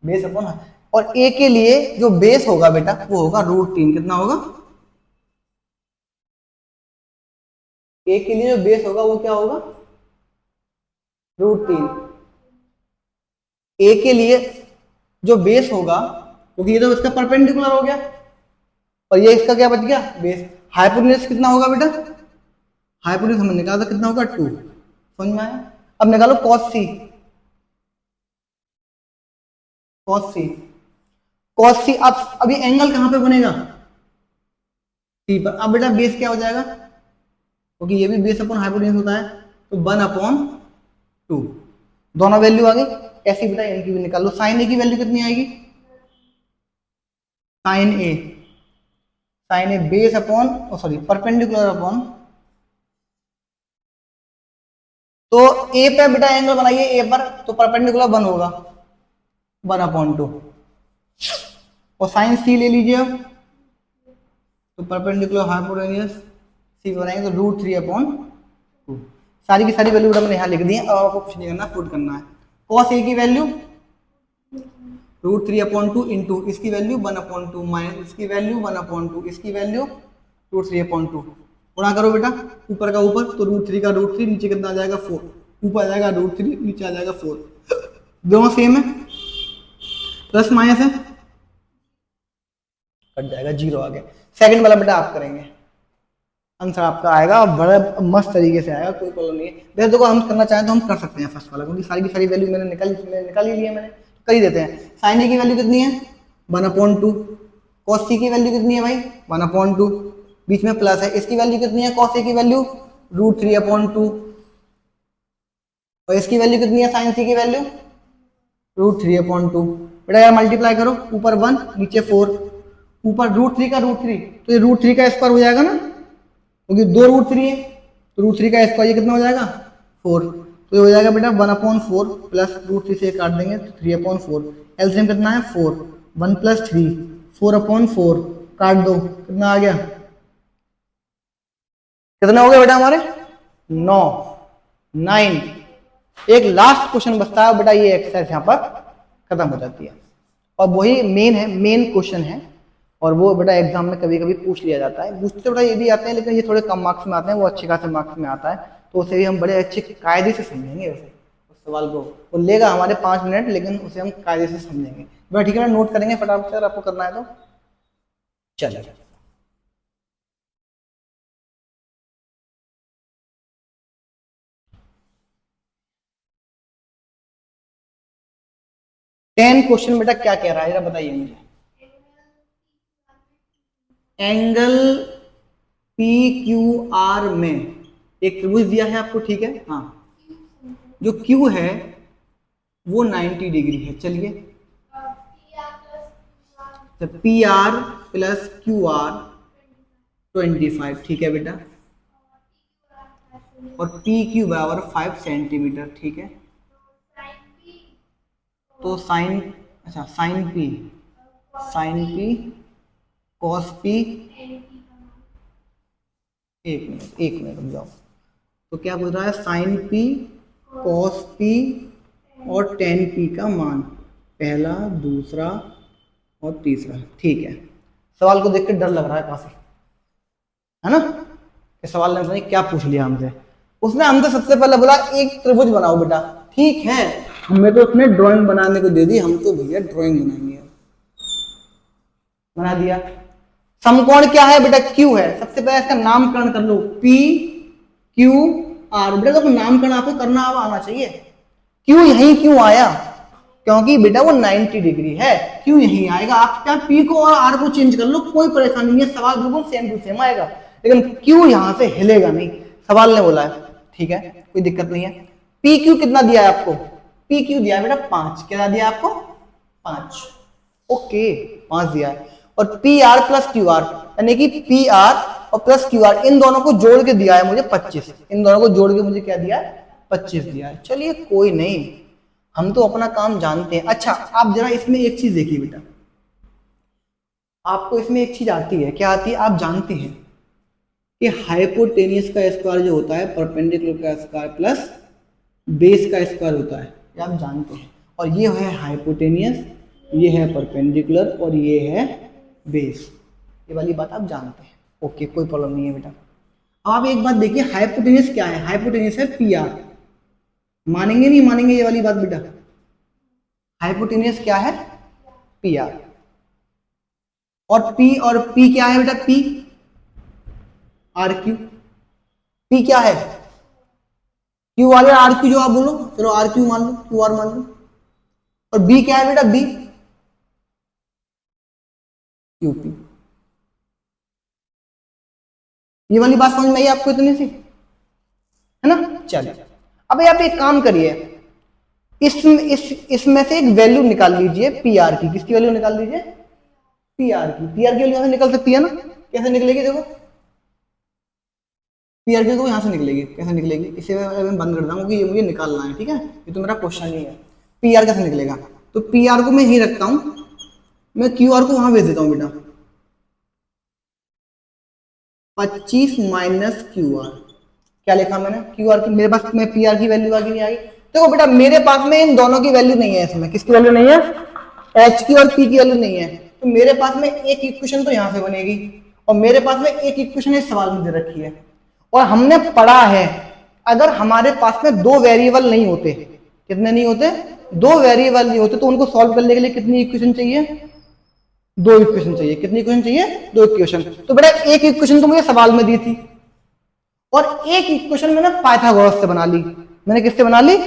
बेस अपॉन, और ए के लिए जो बेस होगा बेटा वो होगा √3। कितना होगा? ए के लिए जो बेस होगा वो क्या होगा? √3। ए के लिए जो बेस होगा, क्योंकि ये तो इसका परपेंडिकुलर हो गया और ये इसका क्या बच गया? बेस। हाइपोटेन्यूज कितना होगा बेटा? हाइपोटेन्यूज हमने निकाला था, कितना होगा? 2। समझ में आया? अब निकालो कॉस सी। कॉस सी, कॉस सी। अब अभी एंगल कहां पे बनेगा? सी पर। अब बेटा बेस क्या हो जाएगा? क्योंकि ये भी बेस अपॉन हाइपोटेन्यूज होता है, तो 1/2। दोनों वैल्यू आ गई। कैसी बेटा? इनकी भी निकाल लो। साइन ए की वैल्यू कितनी आएगी? Sine A, sine A base upon, sorry perpendicular upon, तो ए पे बेटा एंगल बनाइए, ए पर, तो परपेंडिकुलर 1 होगा, 1/2। और साइन सी ले लीजिए अब, तो परपेंडिकुलर हाइपोटेन्यूज सी बनाएंगे तो √3/2। सारी की सारी वैल्यू बेटा मैंने यहाँ लिख दी है, अब आपको कुछ नहीं करना, पुट करना है। कॉस ए की वैल्यू √3/2 इंटू इसकी वैल्यू 1/2 माइनस इसकी वैल्यू 1/2, इसकी वैल्यू √3/2। गुणा करो बेटा ऊपर का ऊपर, तो √3 का √3, नीचे कितना आ जाएगा? 4। ऊपर आ जाएगा √3, नीचे आ जाएगा 4। दोनों सेम है, प्लस माइनस है, कट जाएगा, 0 आ गया। सेकंड वाला बेटा आप करेंगे, आंसर आपका आएगा और बड़ा मस्त तरीके से आएगा, कोई प्रॉब्लम नहीं है। वैसे देखो हम करना चाहें तो हम कर सकते हैं फर्स्ट वाला, क्योंकि सारी की सारी वैल्यू मैंने निकाल ही ली है, मैंने कर ही देते हैं। साइन ए की वैल्यू कितनी है? 1/2। कॉस सी की वैल्यू कितनी है भाई? 1/2। बीच में प्लस है, इसकी वैल्यू कितनी है? कॉस ए की वैल्यू √3/2। और इसकी वैल्यू कितनी है? साइन सी की वैल्यू √3/2। बेटा यार मल्टीप्लाई करो, ऊपर 1 नीचे 4, ऊपर √3 का √3, तो ये √3 का स्क्वायर हो जाएगा ना, क्योंकि 2 √3 है, तो √3 का स्क्वायर ये कितना हो जाएगा? 4। तो ये हो जाएगा बेटा 1/4 प्लस √3 से काट देंगे तो 3/4। एलसीएम कितना है? 4। 1 + 3, 4/4 काट दो, कितना आ गया? कितना हो गया बेटा हमारे? 9, 9। एक लास्ट क्वेश्चन बचता है बेटा, ये एक्सरसाइज यहाँ पर खत्म हो जाती है और वही मेन है, मेन क्वेश्चन है, और वो बेटा एग्जाम में कभी कभी पूछ लिया जाता है। पूछते बेटा ये भी आते हैं, लेकिन ये थोड़े कम मार्क्स में आते हैं, वो अच्छे खासे मार्क्स में आता है, तो उसे भी हम बड़े अच्छे कायदे से समझेंगे। वैसे उस सवाल को वो लेगा हमारे 5 मिनट, लेकिन उसे हम कायदे से समझेंगे बेटा, ठीक है ना? नोट करेंगे फटाफट से, अगर आपको करना है तो। चलिए टेन क्वेश्चन बेटा क्या कह रहा है, जरा बताइए मुझे। एंगल पी क्यू आर में एक त्रिभुज दिया है आपको, ठीक है? हाँ, जो क्यू है वो 90 डिग्री है। चलिए, तो P R plus Q R 25, ठीक है बेटा, और पी क्यू बराबर 5 सेंटीमीटर, ठीक है। तो साइन, अच्छा साइन पी कॉस पी, एक मिनट रुक जाओ। तो क्या पूछ रहा है, साइन पी कॉस पी और टेन पी का मान, पहला, दूसरा और तीसरा, ठीक है। सवाल को देख के डर लग रहा है काफी, है ना, कि सवाल ने क्या पूछ लिया हमसे। उसने हमसे सबसे पहले बोला एक त्रिभुज बनाओ बेटा, ठीक है, हमें तो उसने ड्राइंग बनाने को दे दी, हम तो भैया ड्राइंग बनाएंगे। बना दिया। समकोण क्या है बेटा, क्यू है। सबसे पहले इसका नामकरण कर लो, पी क्यू आर। बेटा तो नामकरण आपको करना आना चाहिए। क्यू यहीं क्यों आया, क्योंकि बेटा वो 90 डिग्री है, क्यों यहीं आएगा। आप क्या पी को और आर को चेंज कर लो, कोई परेशानी नहीं है, सवाल बिल्कुल सेम टू सेम आएगा, लेकिन क्यू यहां से हिलेगा नहीं, सवाल ने बोला है, ठीक है, कोई दिक्कत नहीं है। पी क्यू कितना दिया है आपको, पी क्यू दिया है बेटा 5, क्या दिया आपको 5, ओके 5 दिया है। और P R plus Q R, यानी कि पी आर और प्लस क्यू आर, इन दोनों को जोड़ के दिया है मुझे 25, इन दोनों को जोड़ के मुझे क्या दिया है 25 दिया है। चलिए कोई नहीं, हम तो अपना काम जानते हैं। अच्छा आप जरा इसमें एक चीज देखिए बेटा, आपको इसमें एक चीज आती है, क्या आती है, आप जानते हैं कि हाइपोटेनियस का स्क्वायर जो होता है परपेंडिकुलर का स्क्वायर प्लस बेस का स्क्वायर होता है, ये आप जानते हैं। और ये है हाइपोटेनियस, ये है परपेंडिकुलर और ये है बेस, ये वाली बात आप जानते हैं, ओके कोई प्रॉब्लम नहीं है बेटा। आप एक बात देखिए, हाइपोटेनियस क्या है, हाइपोटेनियस है पी आर, मानेंगे नहीं मानेंगे ये वाली बात बेटा, हाइपोटेनियस क्या है पी आर, और पी क्या है बेटा, पी आर क्यू, पी क्या है क्यू वाले आर क्यू जो आप बोलो, चलो आर क्यू मान लो, क्यू आर मान लो, और बी क्या है बेटा, बी क्यूपी। ये वाली बात समझ में आई आपको इतनी सी, है ना। चलिए अब आप एक काम करिए, इसमें से एक वैल्यू निकाल लीजिए पी आर की, किसकी वैल्यू निकाल लीजिए, पी आर की। पी आर की वैल्यू यहां से निकल सकती है ना, कैसे निकलेगी देखो, पी आर की तो यहां से निकलेगी, कैसे निकलेगी, इसे मैं बंद कर दूंगा कि ये मुझे निकालना है, ठीक है, ये तो मेरा क्वेश्चन ही है। पी आर कैसे निकलेगा, तो पी आर को मैं यही रखता हूं, मैं क्यू आर को वहां भेज देता हूं बेटा, 25 माइनस क्यू आर, क्या लिखा मैंने, क्यू आर की मेरे पास में पी आर की वैल्यू आगे नहीं आई। देखो बेटा मेरे पास में इन दोनों की वैल्यू नहीं है, इसमें किसकी वैल्यू नहीं है, एच की और पी की वैल्यू नहीं है, तो मेरे पास में एक इक्वेशन तो यहां से बनेगी, और मेरे पास में एक इक्वेशन इस सवाल में दे रखी है। और हमने पढ़ा है अगर हमारे पास में दो वेरिएबल नहीं होते, कितने नहीं होते, दो वेरिएबल नहीं होते, तो उनको सॉल्व करने के लिए कितनी इक्वेशन चाहिए, दो इक्वेशन चाहिए। कितनी इक्वेशन चाहिए, दो इक्वेशन। तो बेटा एक इक्वेशन तो मुझे सवाल में दी थी, और एक इक्वेशन मैंने पाइथागोरस से बना ली। मैंने किससे बना ली,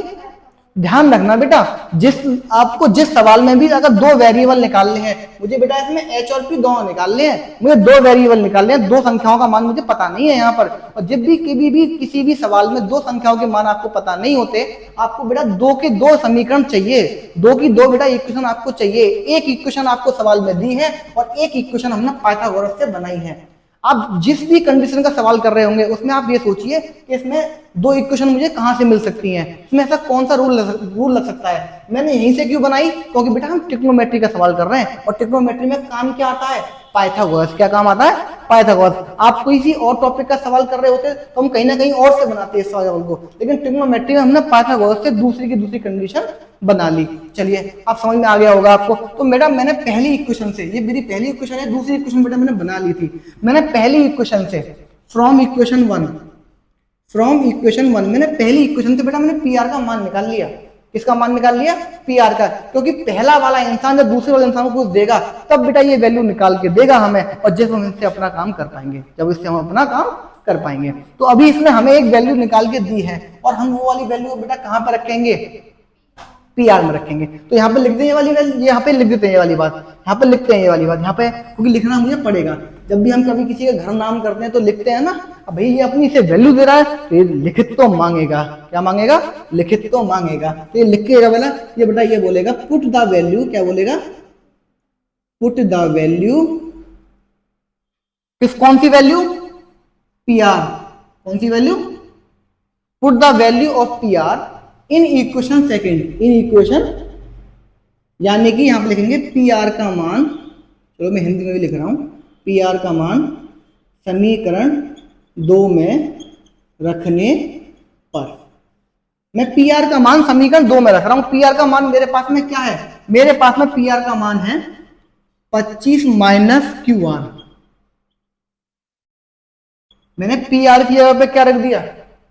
ध्यान रखना बेटा, जिस सवाल में भी अगर दो वेरिएबल निकालने हैं मुझे बेटा, इसमें एच और पी दोनों निकालने हैं, मुझे दो वेरिएबल निकालने हैं, दो संख्याओं का मान मुझे पता नहीं है यहाँ पर। और जब भी किसी भी सवाल में दो संख्याओं के मान आपको पता नहीं होते, आपको बेटा दो के दो समीकरण चाहिए, दो की दो बेटा इक्वेशन आपको चाहिए। एक इक्वेशन आपको सवाल में दी है और एक इक्वेशन हमने पाइथागोरस से बनाई है। आप जिस भी कंडीशन का सवाल कर रहे होंगे उसमें आप ये सोचिए कि इसमें दो इक्वेशन मुझे कहां से मिल सकती हैं, इसमें ऐसा कौन सा रूल लग सकता है। मैंने यहीं से क्यों बनाई, क्योंकि बेटा हम ट्रिग्नोमेट्री का सवाल कर रहे हैं, और ट्रिग्नोमेट्री में काम क्या आता है, पाइथागोरस। क्या काम आता है, पाइथागोरस। आप किसी और टॉपिक का सवाल कर रहे होते तो हम कहीं ना कहीं और से बनाते हैं इस सवाल को, लेकिन ट्रिग्नोमेट्री में हमने पाइथागोरस से दूसरी की दूसरी कंडीशन बना ली। चलिए आप समझ में आ गया होगा आपको। तो बेटा मैंने पहली इक्वेशन से, ये मेरी पहली इक्वेशन है, दूसरी इक्वेशन बेटा मैंने बना ली थी। मैंने पहली इक्वेशन से फ्रॉम इक्वेशन वन मैंने पहली इक्वेशन से बेटा मैंने पी आर का मान निकाल लिया। किसका मान निकाल लिया, पी आर का। क्योंकि पहला वाला इंसान जब दूसरे वाले इंसान को कुछ देगा तब बेटा ये वैल्यू निकाल के देगा हमें, और जब हम इससे अपना काम कर पाएंगे, जब इससे हम अपना काम कर पाएंगे। तो अभी इसने हमें एक वैल्यू निकाल के दी है, और हम वो वाली वैल्यू बेटा कहां पर रखेंगे, पी आर में रखेंगे। तो यहाँ पे लिख दें ये वाली वैल्यू, यहाँ पे लिख देते हैं ये वाली बात, यहाँ पे लिखते हैं ये वाली बात यहाँ पे, क्योंकि लिखना मुझे पड़ेगा। जब भी हम कभी किसी का घर नाम करते हैं तो लिखते हैं ना, अब भाई ये अपनी इसे वैल्यू दे रहा है तो ये लिखित तो मांगेगा, क्या मांगेगा, लिखित तो मांगेगा। तो ये लिखेगा बोला, ये बेटा ये बोलेगा पुट द वैल्यू, क्या बोलेगा, पुट द वैल्यू, किस कौन सी वैल्यू, पी आर, कौन सी value, put the value of P R in equation second, in equation, यानी कि यहां पर लिखेंगे पी आर का मान, चलो मैं हिंदी में भी लिख रहा हूं, पी आर का मान समीकरण 2 में रखने पर, मैं पी आर का मान समीकरण 2 में रख रहा हूं। पी आर का मान मेरे पास में क्या है, मेरे पास में पी आर का मान है 25 माइनस क्यू आर। मैंने पी आर की जगह पे क्या रख दिया,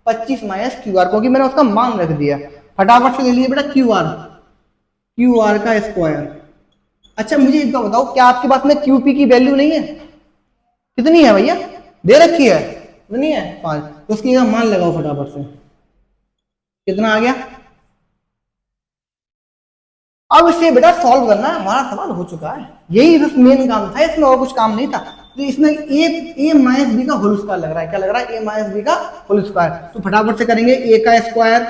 25 माइनस क्यू आर, क्योंकि मैंने उसका मान रख दिया। फटाफट से ले लीजिए बेटा क्यू आर, क्यू आर का स्क्वायर। अच्छा मुझे इतना बताओ, क्या आपके पास में क्यूपी की वैल्यू नहीं है, कितनी है भैया, दे रखी है, कितनी है 5, तो उसकी जगह मान लगाओ फटाफट से, कितना आ गया। अब इसे बेटा सॉल्व करना है, हमारा सवाल हो चुका है, यही बस मेन काम था, इसमें और कुछ काम नहीं था। तो इसमें ए माइनस बी का होल स्क्वायर लग रहा है, क्या लग रहा है, ए माइनस बी का होल स्क्वायर। तो फटाफट से करेंगे, ए का स्क्वायर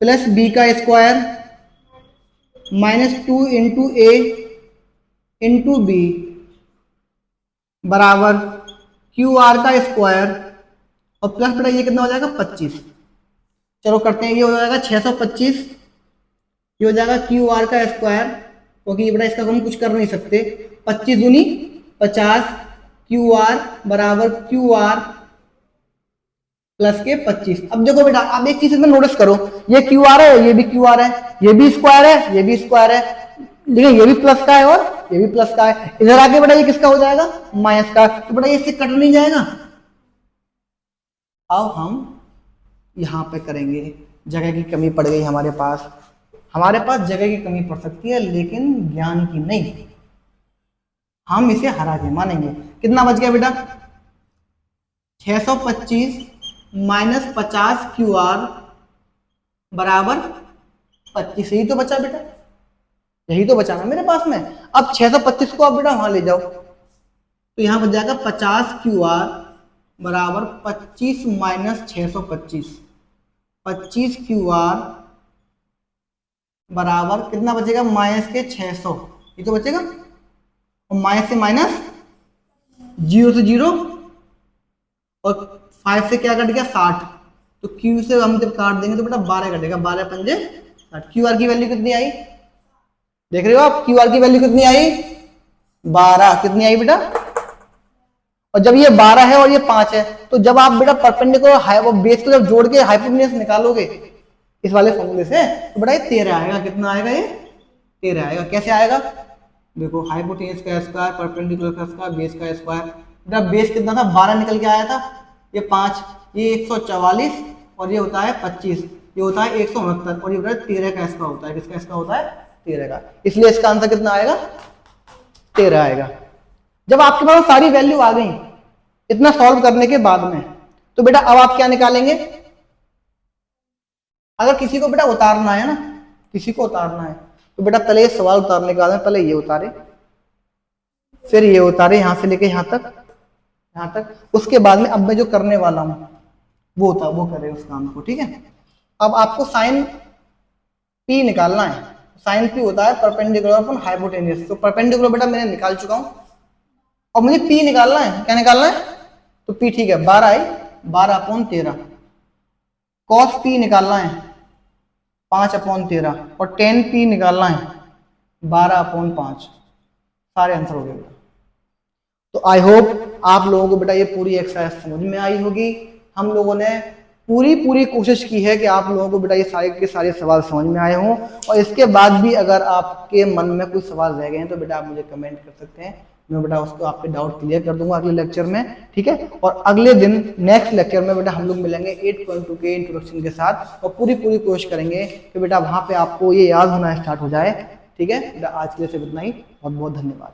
प्लस बी का स्क्वायर -2 इंटू ए इंटू बी बराबर क्यू आर का स्क्वायर और प्लस बेटा ये कितना हो जाएगा 25। चलो करते हैं, ये हो जाएगा 625, ये हो जाएगा क्यू आर का स्क्वायर, क्योंकि ये बेटा इसका हम कुछ कर नहीं सकते, 25 दूनी 50, क्यू आर बराबर क्यू आर प्लस के 25। अब देखो बेटा, अब एक चीज इसमें नोटिस करो, ये क्यू आर है, ये भी क्यू आर है, ये भी स्क्वायर है, ये भी स्क्वायर है, लेकिन ये भी प्लस का है और ये भी प्लस का है। इधर आके बेटा ये किसका हो जाएगा, माइनस का, तो बेटा ये इससे कट नहीं जाएगा। अब हम यहां पे करेंगे, जगह की कमी पड़ गई हमारे पास जगह की कमी पड़ सकती है लेकिन ज्ञान की नहीं, हम इसे हरा के मानेंगे। कितना बच गया बेटा, 625 माइनस 50 क्यू आर बराबर 25, यही तो बचा बेटा, यही तो बचा ना मेरे पास में। अब 625 को आप बेटा वहां ले जाओ, तो यहां बच जाएगा 50 क्यू आर बराबर 25 माइनस 625, 25 क्यू आर बराबर कितना बचेगा, माइनस के 600, ये तो बचेगा, और माइनस से माइनस, 0 से 0 और 5 से क्या कट गया 60, तो Q से हम जब काट देंगे तो बेटा 12 कटेगा, 12 पंजे 60। क्यू आर की वैल्यू कितनी आई, देख रहे हो आप, क्यू आर की वैल्यू कितनी आई, 12, कितनी आई बेटा, और जब ये 12 है और ये 5 है, तो जब आप बेटा परपेंडिकुलर बेस को जब जोड़ के हाइपोटेन्यूज निकालोगे इस वाले फॉर्मूले से, तो बेटा ये 13 आएगा, कितना आएगा, ये 13 आएगा। कैसे आएगा, देखो हाइपोटेन्यूज का स्क्वायर, परपेंडिकुलर का स्क्वायर, बेस का स्क्वायर, बेटा बेस कितना था 12 निकल के आया था, ये 5, ये 144 और ये होता है 25, ये होता है 169 और ये बेटा 13 का स्क्वायर होता है, किसका स्क्वायर होता है, 13 का, इसलिए इसका आंसर कितना आएगा, 13 आएगा। जब आपके पास सारी वैल्यू आ गई इतना सॉल्व करने के बाद में, तो बेटा अब आप क्या निकालेंगे, अगर किसी को बेटा उतारना है ना, किसी को उतारना है तो बेटा पहले ये सवाल उतारने के बाद में पहले ये उतारे, फिर ये उतारे यहां से लेके यहां तक, उसके बाद में अब मैं जो करने वाला हूं वो करे उस काम को, ठीक है। अब आपको साइन पी निकालना है, साइन पी होता है परपेंडिकुलर अपन हाइपोटेन्यूज, तो परपेंडिकुलर बेटा मैंने निकाल चुका हूं, और मुझे पी निकालना है, क्या निकालना है, तो पी ठीक है 12 आई, 12/13, कॉस पी निकालना है 5/13 और टेन पी निकालना है 12/5, सारे आंसर हो गए बेटा। तो आई होप आप लोगों को बेटा ये पूरी एक्सरसाइज समझ में आई होगी। हम लोगों ने पूरी कोशिश की है कि आप लोगों को बेटा ये सारे के सारे सवाल समझ में आए हों, और इसके बाद भी अगर आपके मन में कोई सवाल रह गए हैं तो बेटा आप मुझे कमेंट कर सकते हैं, मैं बेटा उसको आपके डाउट क्लियर कर दूंगा अगले लेक्चर में, ठीक है। और अगले दिन नेक्स्ट लेक्चर में बेटा हम लोग मिलेंगे 8.2 के इंट्रोडक्शन के साथ, और पूरी कोशिश करेंगे कि बेटा वहां पे आपको ये याद होना स्टार्ट हो जाए, ठीक है बेटा। आज के लिए सिर्फ इतना ही, बहुत बहुत धन्यवाद।